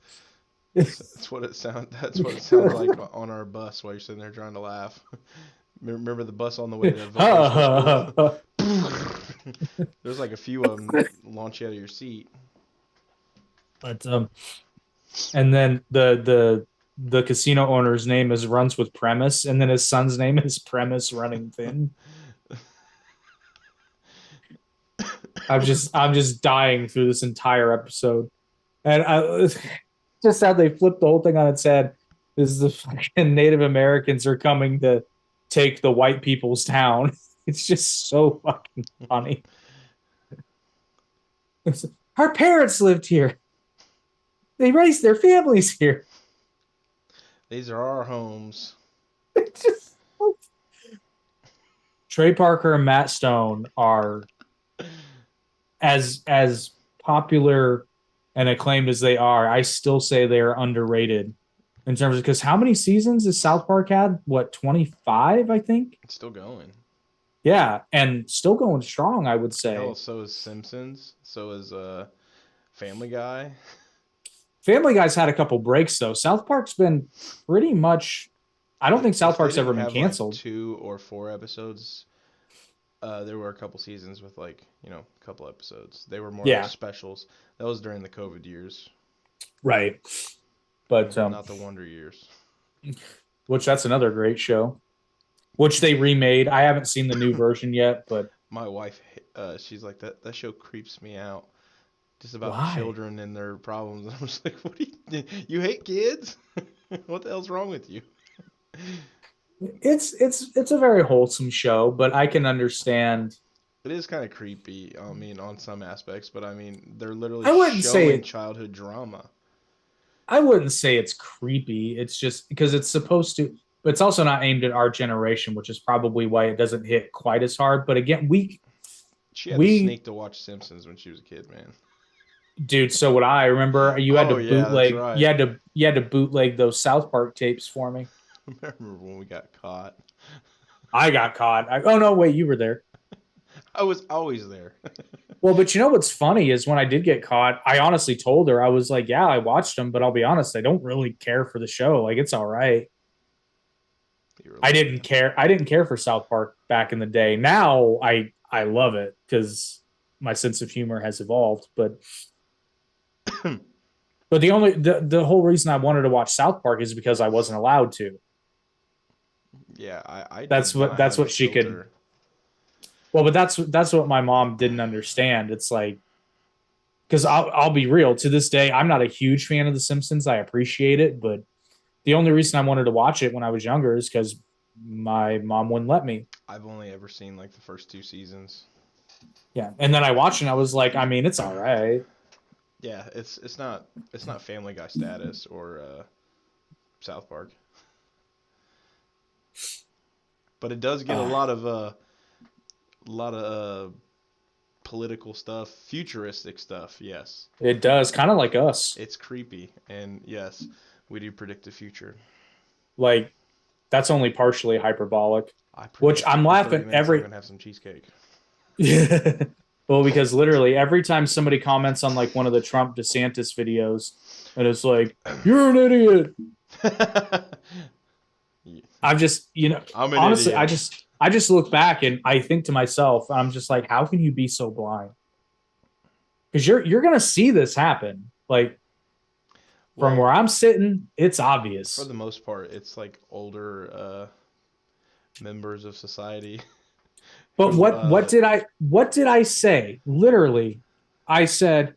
That's what it sound. That's what it sounded like on our bus while you're sitting there trying to laugh. Remember the bus on the way to ha, vocational ha, school? ha. There's like a few of them launch you out of your seat. But and then the casino owner's name is runs with premise, and then his son's name is Premise Running Thin. I'm just dying through this entire episode, and I just how they flipped the whole thing on its head. Is the fucking Native Americans are coming to take the white people's town. It's just so fucking funny. Our parents lived here. They raised their families here. These are our homes. It's just Trey Parker and Matt Stone are as popular and acclaimed as they are. I still say they are underrated in terms of because how many seasons has South Park had? What 25? I think. It's still going. Yeah, and still going strong. I would say. Hell, so is Simpsons. So is Family Guy. Family Guy's had a couple breaks though. South Park's been pretty much. I don't think South If they Park's ever didn't been have like canceled. 2 or 4 episodes, there were a couple seasons with like a couple episodes. They were more like Yeah, specials. That was during the COVID years, right. But not the Wonder Years. which that's another great show, which they remade. I haven't seen the new version yet, but My wife, she's like that show creeps me out. Just about why? children and their problems. And I'm just like, what do you hate kids? What the hell's wrong with you? It's a very wholesome show, but I can understand. It is kind of creepy. I mean, on some aspects, but I mean, they're literally I wouldn't say showing it. childhood drama. I wouldn't say it's creepy. It's just because it's supposed to, but it's also not aimed at our generation, which is probably why it doesn't hit quite as hard. But again, She had to we sneak to watch Simpsons when she was a kid, man. dude. So what I remember, you had to Oh yeah, that's bootleg. right. You had to bootleg those South Park tapes for me. I remember when we got caught. I got caught. Oh no, wait, you were there. I was always there. Well, but you know what's funny is when I did get caught, I honestly told her, I was like, yeah, I watched them, but I'll be honest, I don't really care for the show. Like, it's all right. You were I like, didn't care. I didn't care for South Park back in the day. Now I love it because my sense of humor has evolved. But the whole reason I wanted to watch South Park is because I wasn't allowed to. yeah, I That's did what not that's have a what she could. filter. Well, but that's what my mom didn't understand. It's like because I'll be real. To this day, I'm not a huge fan of The Simpsons. I appreciate it, but the only reason I wanted to watch it when I was younger is because my mom wouldn't let me. I've only ever seen like the first 2 seasons. Yeah, and then I watched it and I was like, I mean, it's all right. Yeah, it's not Family Guy status or South Park, but it does get Uh, a lot of political stuff, futuristic stuff. Yes, it does, kind of like us. it's creepy, and yes, we do predict the future. Like that's only partially hyperbolic. I Which predict I'm in 30 laughing minutes I'm every. gonna have some cheesecake. Well, because literally every time somebody comments on like one of the Trump DeSantis videos, and it's like you're an idiot. I've just I'm an honestly, idiot. I just look back and I think to myself, I'm just like, how can you be so blind? Because you're gonna see this happen. Like from where Well, I'm sitting, it's for obvious. the most part, it's like older members of society But who what did I say? Literally, I said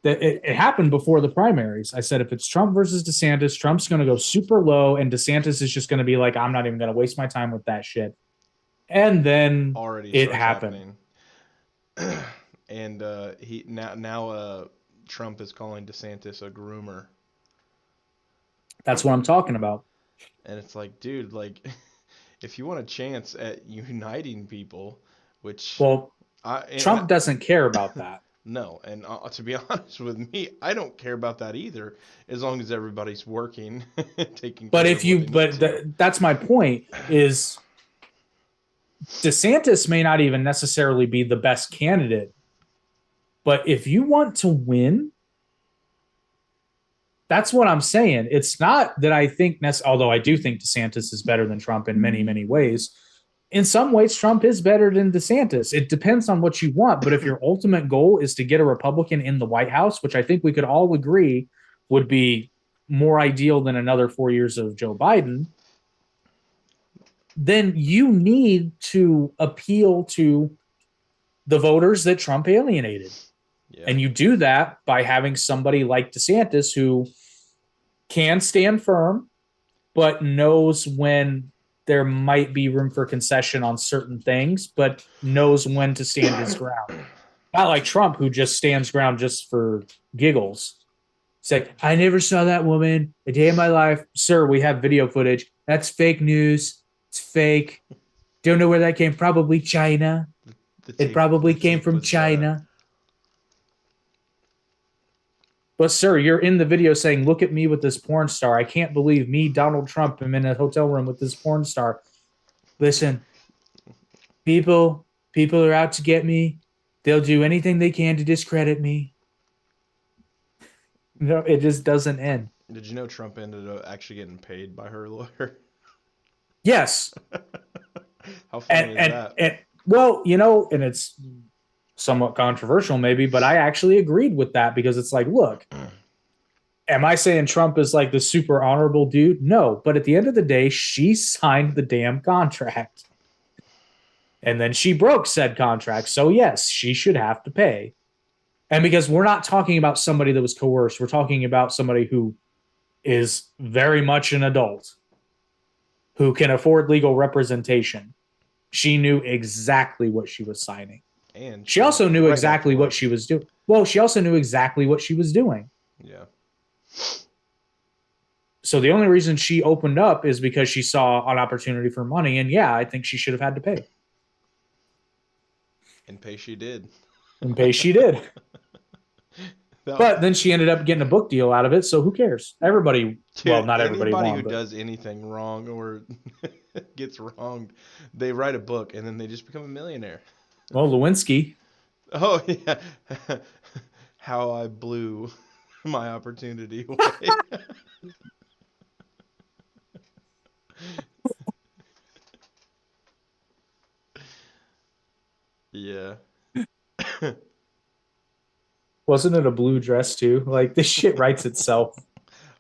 that it happened before the primaries. I said if it's Trump versus DeSantis, Trump's going to go super low, and DeSantis is just going to be like, I'm not even going to waste my time with that shit. And then already it starts happened. happening. And he now Trump is calling DeSantis a groomer, That's what I'm talking about. and it's like, dude, like if you want a chance at uniting people, which Well, I and Trump doesn't care about that. no, and to be honest with me, I don't care about that either, as long as everybody's working, taking But care if of what you, they need to. that's my point. Is DeSantis may not even necessarily be the best candidate, but if you want to win, that's what I'm saying. It's not that I think, although I do think DeSantis is better than Trump in many, many ways. In some ways, Trump is better than DeSantis. It depends on what you want. But if your ultimate goal is to get a Republican in the White House, which I think we could all agree would be more ideal than another 4 years of Joe Biden, then you need to appeal to the voters that Trump alienated. Yeah, And you do that by having somebody like DeSantis who can stand firm, but knows when there might be room for concession on certain things, but knows when to stand his ground. Not like Trump, who just stands ground just for giggles. It's like, I never saw that woman a day in my life. Sir, we have video footage. That's fake news. It's fake. Don't know where that came from. Probably China. It probably the came tape from was China. But sir, you're in the video saying, "Look at me with this porn star. I can't believe me, Donald Trump, am in a hotel room with this porn star." Listen, people are out to get me. They'll do anything they can to discredit me. No, it just doesn't end. Did you know Trump ended up actually getting paid by her lawyer? Yes, How funny is that? and well, and it's somewhat controversial maybe, but I actually agreed with that because it's like, look, am I saying Trump is like the super honorable dude? No, but at the end of the day, she signed the damn contract. And then she broke said contract. So, yes, she should have to pay. And because we're not talking about somebody that was coerced, we're talking about somebody who is very much an adult who can afford legal representation. She knew exactly what she was signing. And She she was also knew right back to exactly what work. she was doing. Well, she also knew exactly what she was doing. Yeah. So the only reason she opened up is because she saw an opportunity for money. And yeah, I think she should have had to pay. And pay she did. And pay she did. No, But then she ended up getting a book deal out of it. So who cares? Everybody, well, dude, not everybody anybody who won, but does anything wrong or gets wronged, they write a book and then they just become a millionaire. well, Lewinsky. Oh yeah. How I blew my opportunity away. Yeah. Wasn't it a blue dress too? Like this shit writes itself.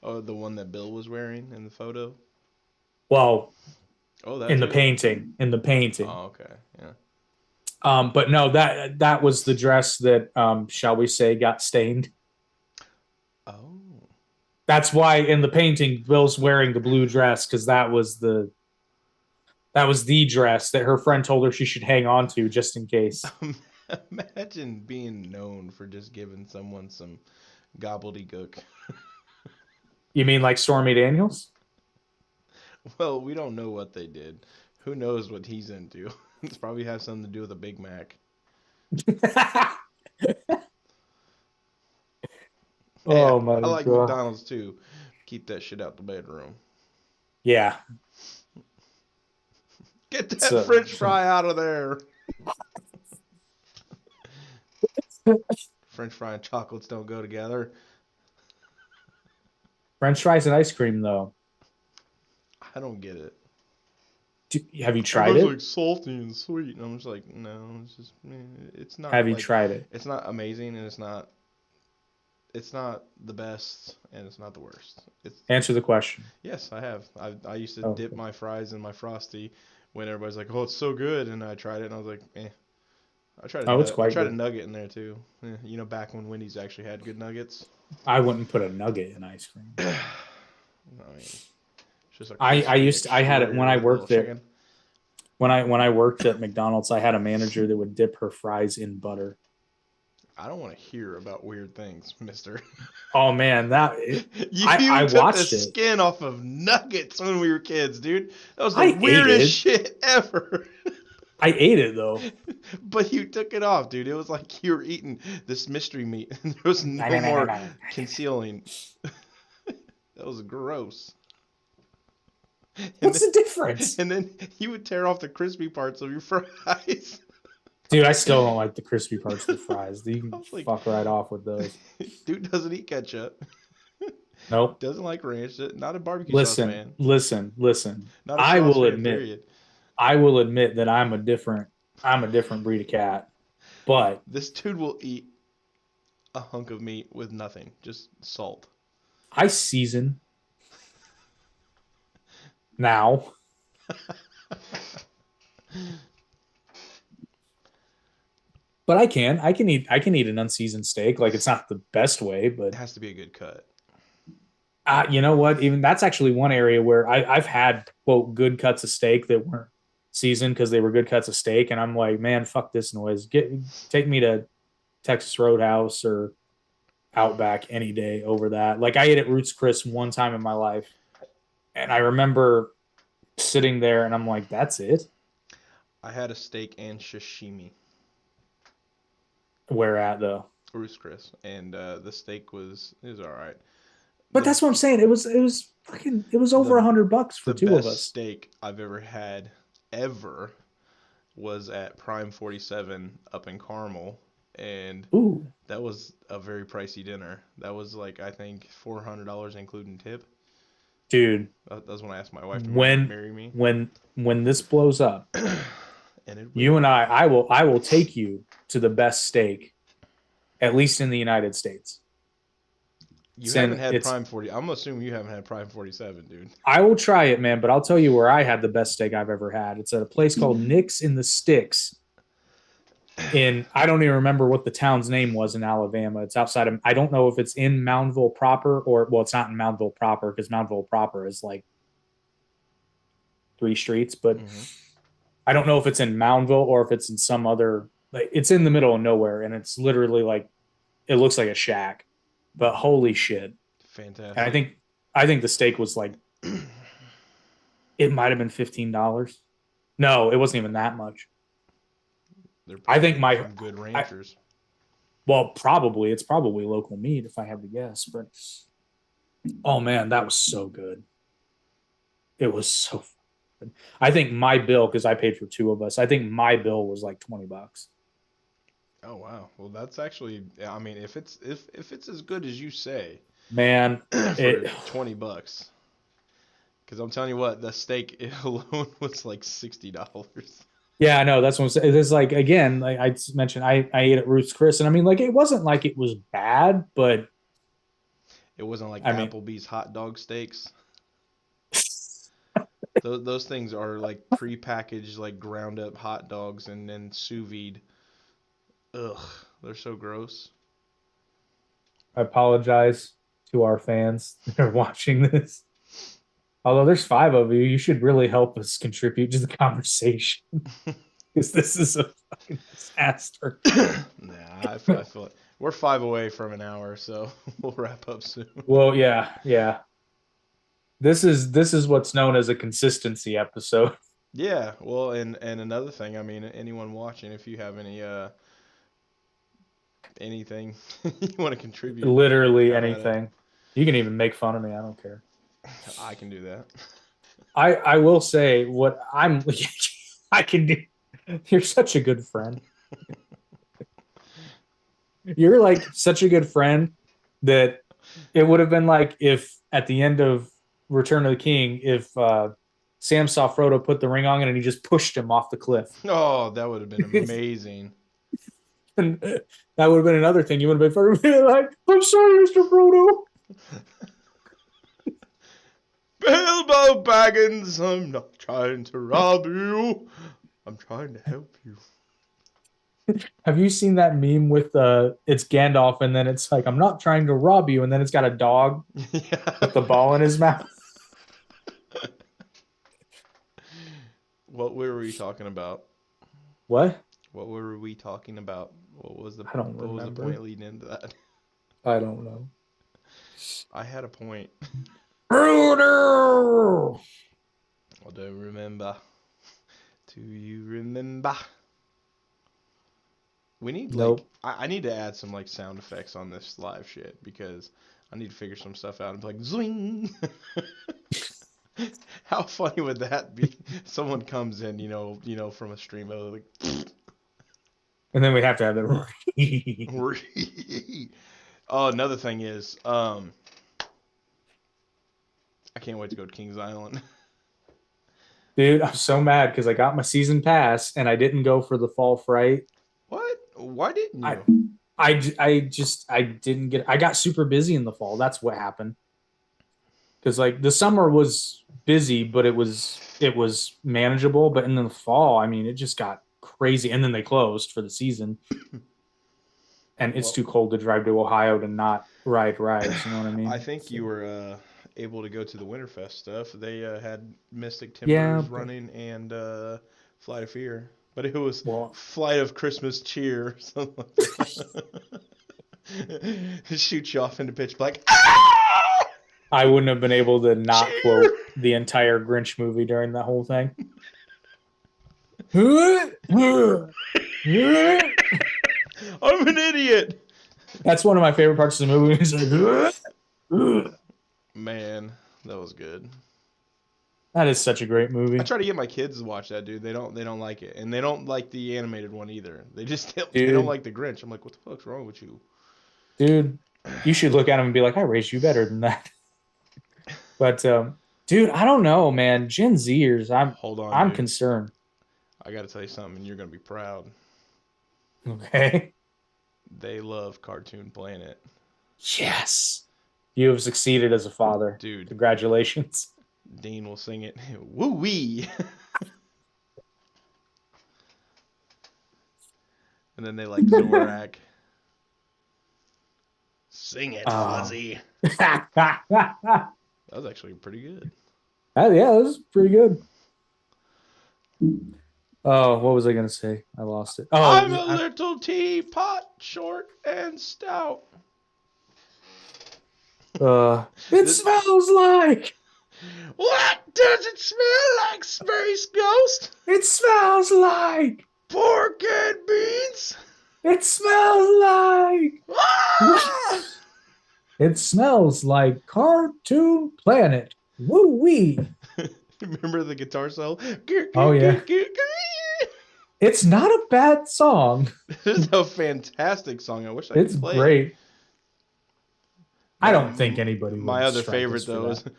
Oh, the one that Bill was wearing in the photo. Well, Oh, that in the too. painting, in the painting. Oh, okay. Yeah. But no, that was the dress that, shall we say, got stained. Oh. That's why in the painting, Bill's wearing the blue dress because that was the dress that her friend told her she should hang on to just in case. Imagine being known for just giving someone some gobbledygook. You mean like Stormy Daniels? Well, we don't know what they did. Who knows what he's into? It's probably has something to do with a Big Mac. Hey, Oh my I like god. McDonald's too. Keep that shit out the bedroom. Yeah. Get that So, French fry out of there. French fry and chocolates don't go together. French fries and ice cream, though. I don't get it. Have you tried Everybody's it? like salty and sweet, and I'm just like, no, it's just, it's Have not you like, tried it? it's not amazing, and it's not the best, and it's not the worst. It's Answer the question. yes, I have. I used to Oh, dip my fries in my frosty when everybody's like, oh, it's so good, and I tried it, and I was like, eh. oh, it's I quite tried a good. nugget in there too. You know, back when Wendy's actually had good nuggets. I wouldn't put a nugget in ice cream. I mean, it's just a I crispy used to, I had it when exterior I with a little worked there. chicken. When I worked at McDonald's, I had a manager that would dip her fries in butter. I don't want to hear about weird things, Mister. Oh man, I You took the watched it. skin off of nuggets when we were kids, dude. That was the I ate weirdest it. shit ever. I ate it though. But you took it off, dude. It was like you were eating this mystery meat, and there was no more concealing. That was gross. And What's then, the difference? and then you would tear off the crispy parts of your fries. Dude, I still don't like the crispy parts of the fries. You I can was like, fuck right off with those. dude doesn't eat ketchup. Nope. Doesn't like ranch. Not a barbecue sauce Listen, fan. listen, listen. Not a I sauce will fan. admit, Period. I will admit that I'm a different breed of cat. But This dude will eat a hunk of meat with nothing, just salt. I season now. But I can eat an unseasoned steak. Like it's not the best way, It but has to be a good cut. you know what? Even that's actually one area where I've had quote good cuts of steak that weren't seasoned because they were good cuts of steak, and I'm like, man, fuck this noise. Take me to Texas Roadhouse or Outback any day over that. Like I ate at Roots Chris one time in my life, and I remember sitting there, and I'm like, that's it. I had a steak and sashimi, Where at though? Ruth's Chris, and the steak was all right. But the that's what I'm saying. It was the over $100 for the two of best us. steak I've ever had ever was at Prime 47 up in Carmel, and Ooh, that was a very pricey dinner. That was like I think $400 including tip. dude. That's when I asked my wife to When marry me, when this blows up, and it you will. and I will take you to the best steak, at least in the United States. You It's haven't in had it's Prime 40. I'm assuming you haven't had Prime 47, dude. I will try it, man, but I'll tell you where I had the best steak I've ever had. It's at a place called Nick's in the Sticks in I don't even remember what the town's name was in Alabama. It's outside of I don't know if it's in Moundville proper or well, it's not in Moundville proper because Moundville proper is like 3 streets, but Hmm. I don't know if it's in Moundville or if it's in some other like it's in the middle of nowhere and it's literally like it looks like a shack. But holy shit. And I Fantastic. think I think the steak was like it might have been $15. No, it wasn't even that much. They're I think probably my from good I ranchers. well probably it's probably local meat if I had to guess, but oh man, that was so good. It was so good. I think my bill because I paid for two of us. I think my bill was like $20. Oh wow. Well, that's actually. I mean, if it's as good as you say, Man, for it. $20, because I'm telling you what, the steak alone was like $60. Yeah, I know. That's what I'm saying. It's like again, like I mentioned, I ate at Ruth's Chris, and I mean, like it wasn't like it was bad, but It wasn't like I mean, Applebee's hot dog steaks. Those things are like prepackaged, like ground up hot dogs and then sous vide. Ugh, they're so gross. I apologize to our fans that are watching this. Although there's five of you, you should really help us contribute to the conversation because this is a fucking disaster. Nah, I feel like we're 5 away from an hour, so we'll wrap up soon. Well, yeah, yeah. This is what's known as a consistency episode. Yeah, well, and another thing, I mean, anyone watching, if you have anything you want to contribute, Literally have at it. anything. You can even make fun of me. I don't care. I can do that. I will say what I'm I can do. You're such a good friend. You're like such a good friend that it would have been like if at the end of Return of the King, if Sam saw Frodo put the ring on and he just pushed him off the cliff. Oh, that would have been amazing. And that would have been another thing. You would have been like, I'm sorry, Mr. Frodo. Bilbo Baggins, I'm not trying to rob you. I'm trying to help you. Have you seen that meme with it's Gandalf and then it's like, I'm not trying to rob you, and then it's got a dog Yeah. with the ball in his mouth? What were we talking about? What? What were we talking about? I don't What was the remember. point leading into that? I don't know. I had a point. Frodo! I don't remember. Do you remember? We need like Nope. I need to add some like sound effects on this live shit because I need to figure some stuff out and be like zwing. How funny would that be? Someone comes in, from a stream of like And then we have to have the. Oh, another thing is, I can't wait to go to Kings Island. Dude, I'm so mad because I got my season pass and I didn't go for the fall fright. What? Why didn't I, you? I didn't get. I got super busy in the fall. That's what happened. Because like the summer was busy, but it was manageable. But in the fall, I mean, it just got crazy. And then they closed for the season, and it's Well, too cold to drive to Ohio to not ride rides. You know what I I mean? think So, you were able to go to the Winterfest stuff. They had Mystic yeah, Timbers but running and Flight of Fear, but it was well, Flight of Christmas Cheer or something like that. Shoot you off into pitch black. Ah! I wouldn't have been able to not Cheer! quote the entire Grinch movie during that whole thing. I'm an idiot. That's one of my favorite parts of the movie. It's like, Man, that was good. that is such a great I movie, try to get my kids to watch that, dude. They don't like it, and they don't like the animated one either. They don't dude. like the Grinch. I'm like, what the fuck's wrong with you? Dude, you should look at him and be like, I raised you better than that. But dude, I don't know, man. Gen Zers, I'm Hold on, I'm dude. concerned. I got to tell you something, and you're gonna be proud. Okay. They love Cartoon Planet, Yes. You have succeeded as a father. dude. Congratulations. Dean will sing it. Woo wee. And then they like Zorak. Sing it, Um, Ozzy. yeah, That was actually pretty good. that was pretty good. Oh, what was I gonna say? I lost it. I'm Oh, a little teapot, short and stout. it This, smells like. what does it smell like, Space Ghost? It smells like. Pork and beans? It smells like. Ah! It smells like Cartoon Planet. Woo wee. Remember the guitar solo? Oh yeah. It's not a bad song. It's a fantastic song. I wish I It's could play it. great. I don't think anybody My would other strike us favorite for though that. is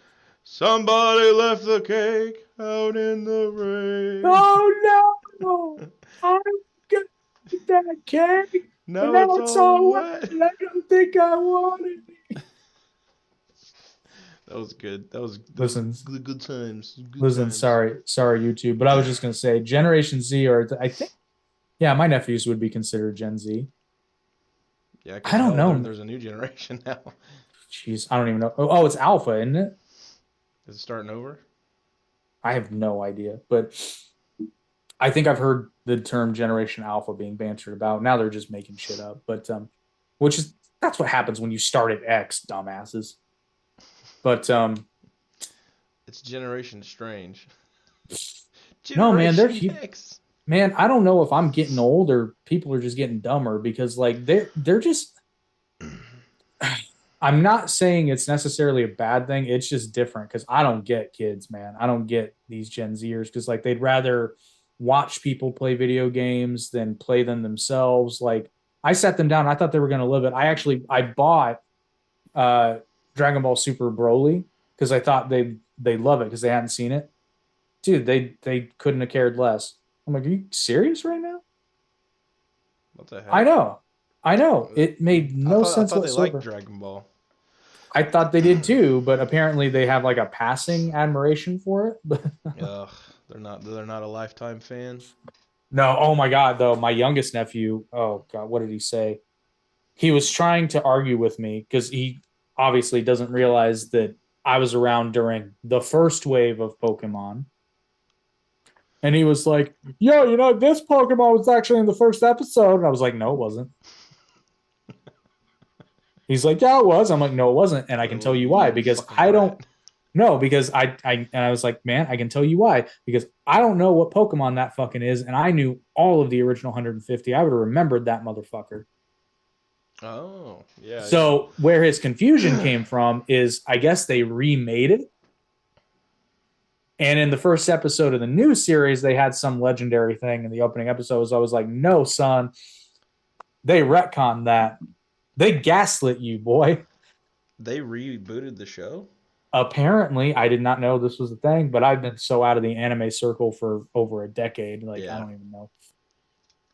somebody left the cake out in the rain. Oh no! I got that cake, but Now now it's it's all all wet, wet. and I don't think I want it. That was good. That was Listen, good times. Good listen. times. Sorry, YouTube. But I was just gonna say, Generation Z, or I think, yeah, my nephews would be considered Gen Z. Yeah, cause I don't hell, know. there's a new generation now. Jeez, I don't even know. Oh, it's Alpha, isn't it? Is it starting over? I have no idea, but I think I've heard the term Generation Alpha being bantered about. Now they're just making shit up, but which is that's what happens when you start at X, dumbasses. But It's Generation Strange. no, man, Generation X. man. I don't know if I'm getting old or people are just getting dumber because like they're just. I'm not saying it's necessarily a bad thing. It's just different because I don't get kids, man. I don't get these Gen Zers because like they'd rather watch people play video games than play them themselves. Like I sat them down. I thought they were going to live it. I bought uh, Dragon Ball Super Broly because I thought they love it because they hadn't seen it. Dude, they couldn't have cared less. I'm like, are you serious right now? What the I heck? know, I know. It made I no thought I sense thought they liked whatsoever. Dragon Ball. I thought they did too, but apparently they have like a passing admiration for it. Ugh, they're not a lifetime fan. No, oh my God, though, my youngest nephew, oh God, what did he say? He was trying to argue with me because he obviously doesn't realize that I was around during the first wave of Pokemon. And he was like, yo, this Pokemon was actually in the first episode. And I was like, no, it wasn't. He's like, yeah, it was. I'm like, no, it wasn't. And I can tell Little, you why, little because fucking I don't brat. know, because and I was like, man, I can tell you why, because I don't know what Pokemon that fucking is. And I knew all of the original 150. I would have remembered that motherfucker. Oh, yeah, So where his confusion yeah. came from is I guess they remade it. And in the first episode of the new series, they had some legendary thing in the opening episodes. I was like, no, son, they retconned that. They gaslit you, boy. They rebooted the show? Apparently, I did not know this was a thing, but I've been so out of the anime circle for over a decade. Like, I Yeah. don't even know.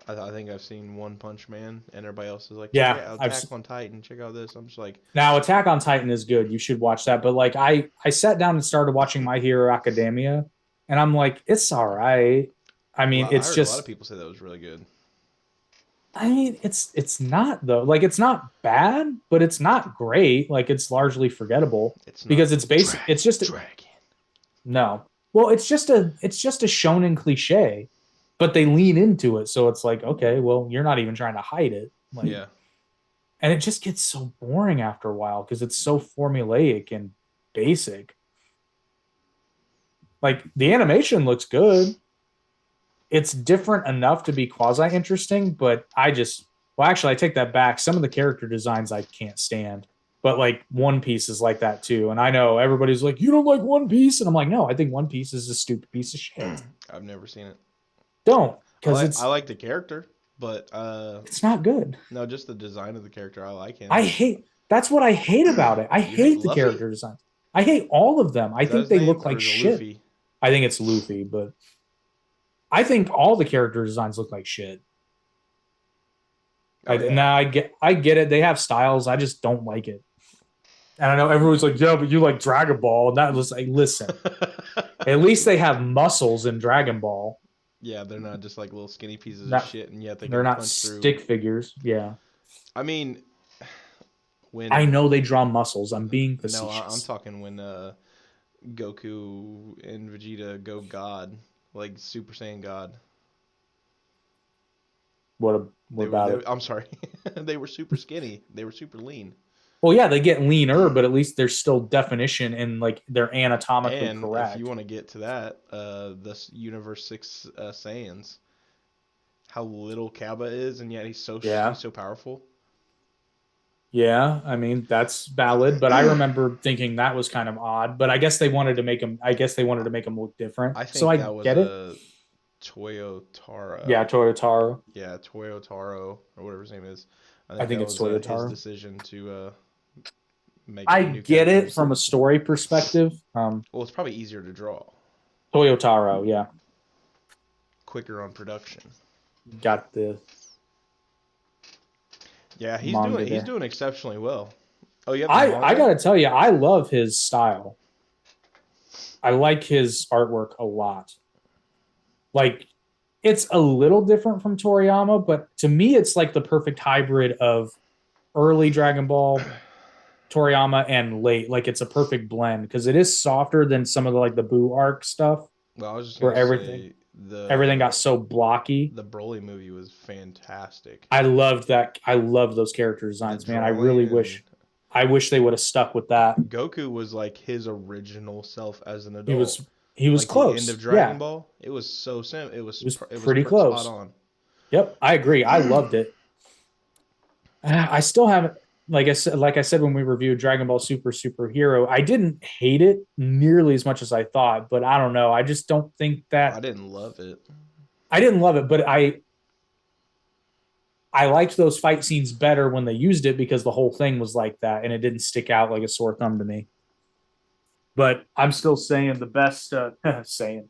I think I've seen One Punch Man, and everybody else is like, check it Yeah, out, I've Attack on Titan, check out this. I'm just like, now Attack on Titan is good. You should watch that. But like, I sat down and started watching My Hero Academia, and I'm like, it's all right. I mean, I it's heard a lot of just people say that was really good. I mean, it's not though. Like it's not bad, but it's not great. Like it's largely forgettable It's because not it's basic. It's just Dragon. no. Well, it's just a shonen cliche, but they lean into it. So it's like, okay, well, you're not even trying to hide it. Like, Yeah. and it just gets so boring after a while because it's so formulaic and basic. Like the animation looks good. It's different enough to be quasi interesting, but well, actually, I take that back. Some of the character designs I can't stand, but like One Piece is like that too. And I know everybody's like, you don't like One Piece, and I'm like, no, I think One Piece is a stupid piece of shit. I've never seen it. Don't because I like the character, but it's not good. no, just the design of the character. I like him. I hate that's what I hate about it. I You hate hate the Luffy? character designs. I hate all of them. I Is that think his they name, look or like is it shit. Luffy? I think it's Luffy, but I think all the character designs look like shit. Oh yeah. Now I get it. They have styles. I just don't like it. And I know everyone's like, yeah, but you like Dragon Ball. And that was like, listen, at least they have muscles in Dragon Ball. Yeah, they're not just like little skinny pieces of Not shit, and yet they they're can not punch through. stick figures. Yeah. I mean, I when know they draw muscles. I'm being no, I'm facetious. talking when Goku and Vegeta go God, like Super Saiyan God. What about it? I'm sorry, they were super skinny. They were super lean. Well, yeah, they get leaner, but at least there's still definition and like they're anatomically And if you correct. want to get to that, the Universe Six Saiyans, how little Kaba is, and yet he's Yeah. so powerful. Yeah, I mean that's valid, but I remember thinking that was kind of odd. But I guess they wanted to make him. I guess they wanted to make him look different, I so think I that was get it. Toyotaro. Yeah, Toyotaro. Yeah, Toyotaro or whatever his name is. I I think think that it's was his Toyotaro. decision to make I new get it characters. from a story perspective. Well, it's probably easier to draw, Toyotaro, yeah, quicker on production. got the Yeah, manga he's there. doing exceptionally well. Oh, you have the I manga? gotta tell you, I love his style. I like his artwork a lot. Like it's a little different from Toriyama, but to me, it's like the perfect hybrid of early Dragon Ball, Toriyama, and late. Like it's a perfect blend because it is softer than some of the like the Boo arc stuff, Well, I was just where gonna say everything got so blocky. the Broly movie was fantastic. I loved that. I love those character The designs, man. I drawing really and wish they would have stuck with that. Goku was like his original self as an He adult. was he was Like the end of close. Dragon Yeah, Ball, it was so sim. it was It was pretty spot close. on. Yep, I agree. I loved it. I still haven't, like I said when we reviewed Dragon Ball Super Superhero, I didn't hate it nearly as much as I thought, but I don't know. I just don't think I that didn't love it. I didn't love it, but I liked those fight scenes better when they used it because the whole thing was like that and it didn't stick out like a sore thumb to me. But I'm still saying the best saying.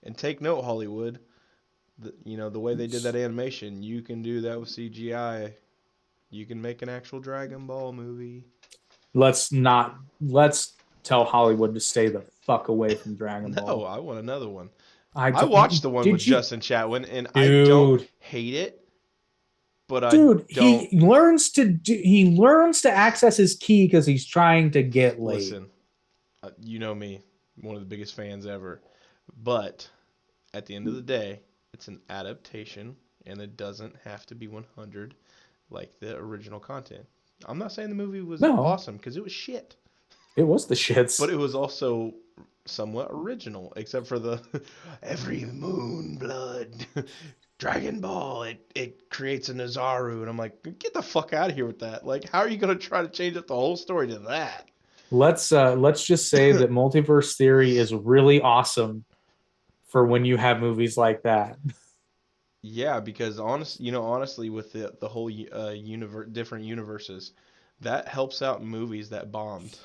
And take note, Hollywood. The way they did that animation, you can do that with CGI. You can make an actual Dragon Ball movie. Let's tell Hollywood to stay the fuck away from Dragon No, Ball. I want another one. I I don't, watched the one with did you Justin Chatwin, and I don't dude hate it, but I dude don't he learns to access his key because he's trying to get laid. listen. You know me, one of the biggest fans ever. But at the end of the day, it's an adaptation, and it doesn't have to be 100 like the original content. I'm not saying the movie was No, awesome because it was shit, it was the shits. but it was also somewhat original, except for the every moon blood Dragon Ball. It creates a Nazaru, and I'm like, get the fuck out of here with that. Like, how are you gonna try to change up the whole story to that? Let's just say that multiverse theory is really awesome for when you have movies like that. Yeah, because honestly, with the whole different universes, that helps out movies that bombed.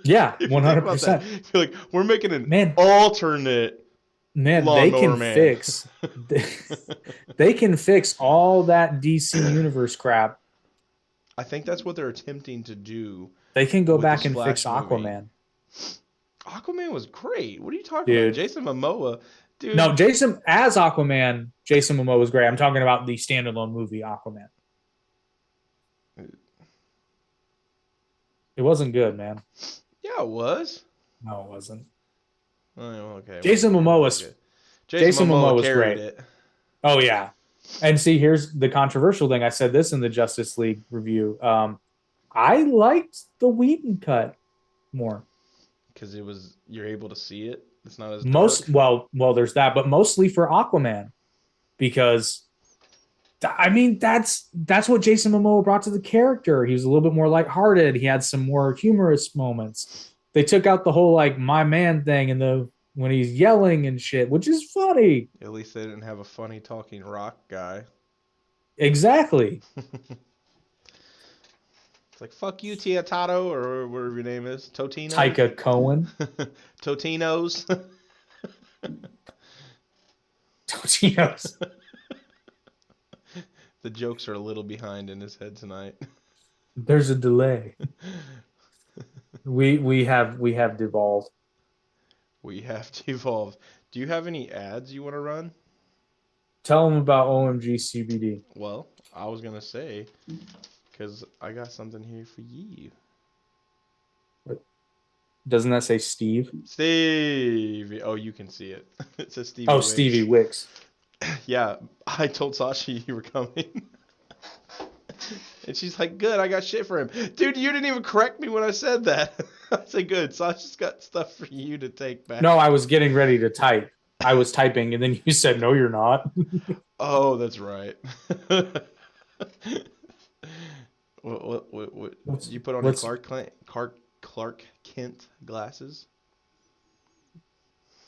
Yeah, If you think about that, 100%. you're like, we're making an Man, alternate man, Lawnmower Man. they can fix all that DC universe crap. I think that's what they're attempting to do They can go with the back and fix Splash movie. Aquaman. Aquaman was great. What are you talking about? Dude. Jason Momoa, No, dude. Jason as Aquaman, Jason Momoa was great. I'm talking about the standalone movie Aquaman. It wasn't good, man. Yeah, it was. No, it wasn't. Oh, okay, Jason whatever. Momoa Okay. was Jason Jason Momoa Momoa was carried great. it Oh yeah. And see, here's the controversial thing. I said this in the Justice League review. I liked the Whedon cut more. because you're able to see it. It's not as dark. There's that, but mostly for Aquaman because I mean that's what Jason Momoa brought to the character. He was a little bit more lighthearted. He had some more humorous moments. They took out the whole like my man thing and the when he's yelling and shit, which is funny. At least they didn't have a funny talking rock guy. Exactly. It's like fuck you, Tiatato, or whatever your name is, Totino, Taika Cohen. Totinos. Totinos. The jokes are a little behind in his head tonight. There's a delay. We have devolved. We have to evolve. Do you have any ads you want to run? Tell them about OMG CBD. Well, I was gonna say, because I got something here for you. Doesn't that say Steve? Steve. Oh, you can see it. It says Stevie Oh, Wicks. Stevie Wicks. Yeah, I told Sashi you were coming. And she's like, good, I got shit for him. Dude, you didn't even correct me when I said that. I said, good, Sasha's got stuff for you to take back. No, I was getting ready to type. I was typing, and then you said, no, you're not. Oh, that's right. What you put on your Clark Kent glasses?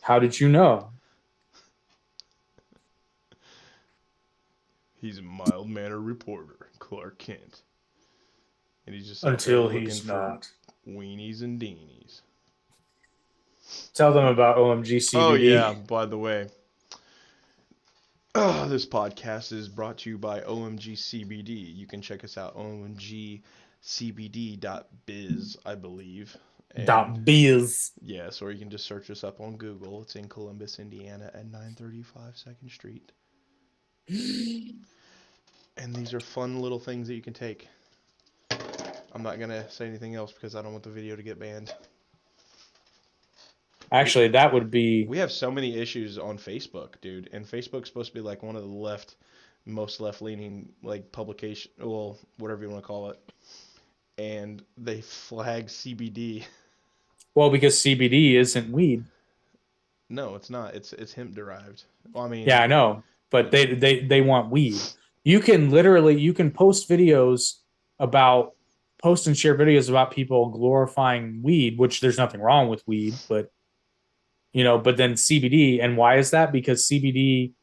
How did you know? He's a mild-mannered reporter, Clark Kent. And he's just out there Until looking he's for not. weenies and deenies. Tell them about OMG Oh, yeah, CBD. by the way. This podcast is brought to you by OMG CBD. You can check us out, omgcbd.biz, I believe. And .biz. yes, or you can just search us up on Google. It's in Columbus, Indiana at 935 2nd Street. And these are fun little things that you can take. I'm not going to say anything else because I don't want the video to get banned. Actually, that would be. We have so many issues on Facebook, dude. And Facebook's supposed to be like one of the most left-leaning like publication, well, whatever you want to call it. And they flag CBD. Well, because CBD isn't weed. No, it's not. It's hemp derived. Well, I mean, Yeah, I know. But you know. they want weed. You can post videos about post and share videos about people glorifying weed, which there's nothing wrong with weed, but but then CBD, and why is that? Because CBD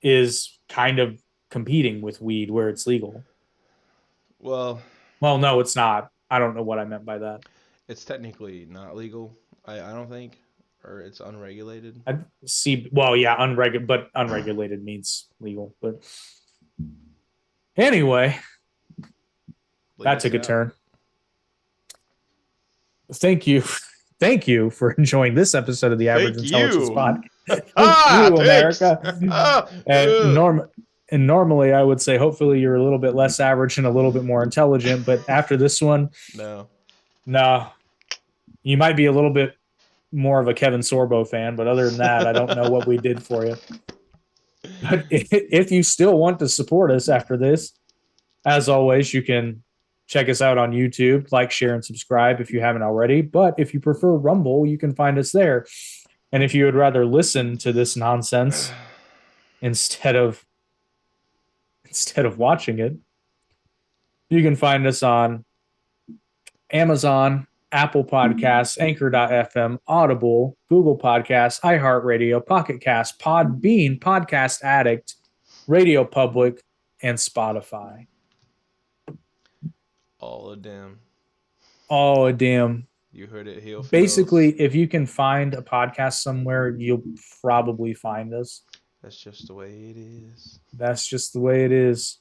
is kind of competing with weed where it's legal. Well, Well, no, it's not. I don't know what I meant by that. it's technically not legal. I don't think, or it's unregulated. I see. Well, yeah, but unregulated means legal. But anyway, Lead that us took a out. turn. Thank you. Thank you for enjoying this episode of the Average Thank Intelligence you. Podcast. Thank Ah, you, thanks. America. Ah, And normally I would say hopefully you're a little bit less average and a little bit more intelligent, but after this one, no. no, you might be a little bit more of a Kevin Sorbo fan, but other than that, I don't know what we did for you. But if you still want to support us after this, as always, you can check us out on YouTube, like, share, and subscribe if you haven't already. But if you prefer Rumble, you can find us there. And if you would rather listen to this nonsense instead of watching it, you can find us on Amazon, Apple Podcasts, Anchor.fm, Audible, Google Podcasts, iHeartRadio, Pocket Cast, Podbean, Podcast Addict, Radio Public, and Spotify. All of them. Oh, damn. You heard it here Basically, first. if you can find a podcast somewhere, you'll probably find us. That's just the way it is. That's just the way it is.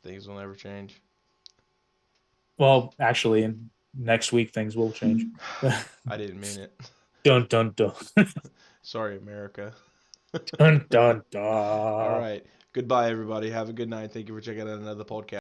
Things will never change. Well, actually, in next week, things will change. I didn't mean it. Dun, dun, dun. Sorry, America. Dun, dun, All dun. right. Goodbye, everybody. Have a good night. Thank you for checking out another podcast.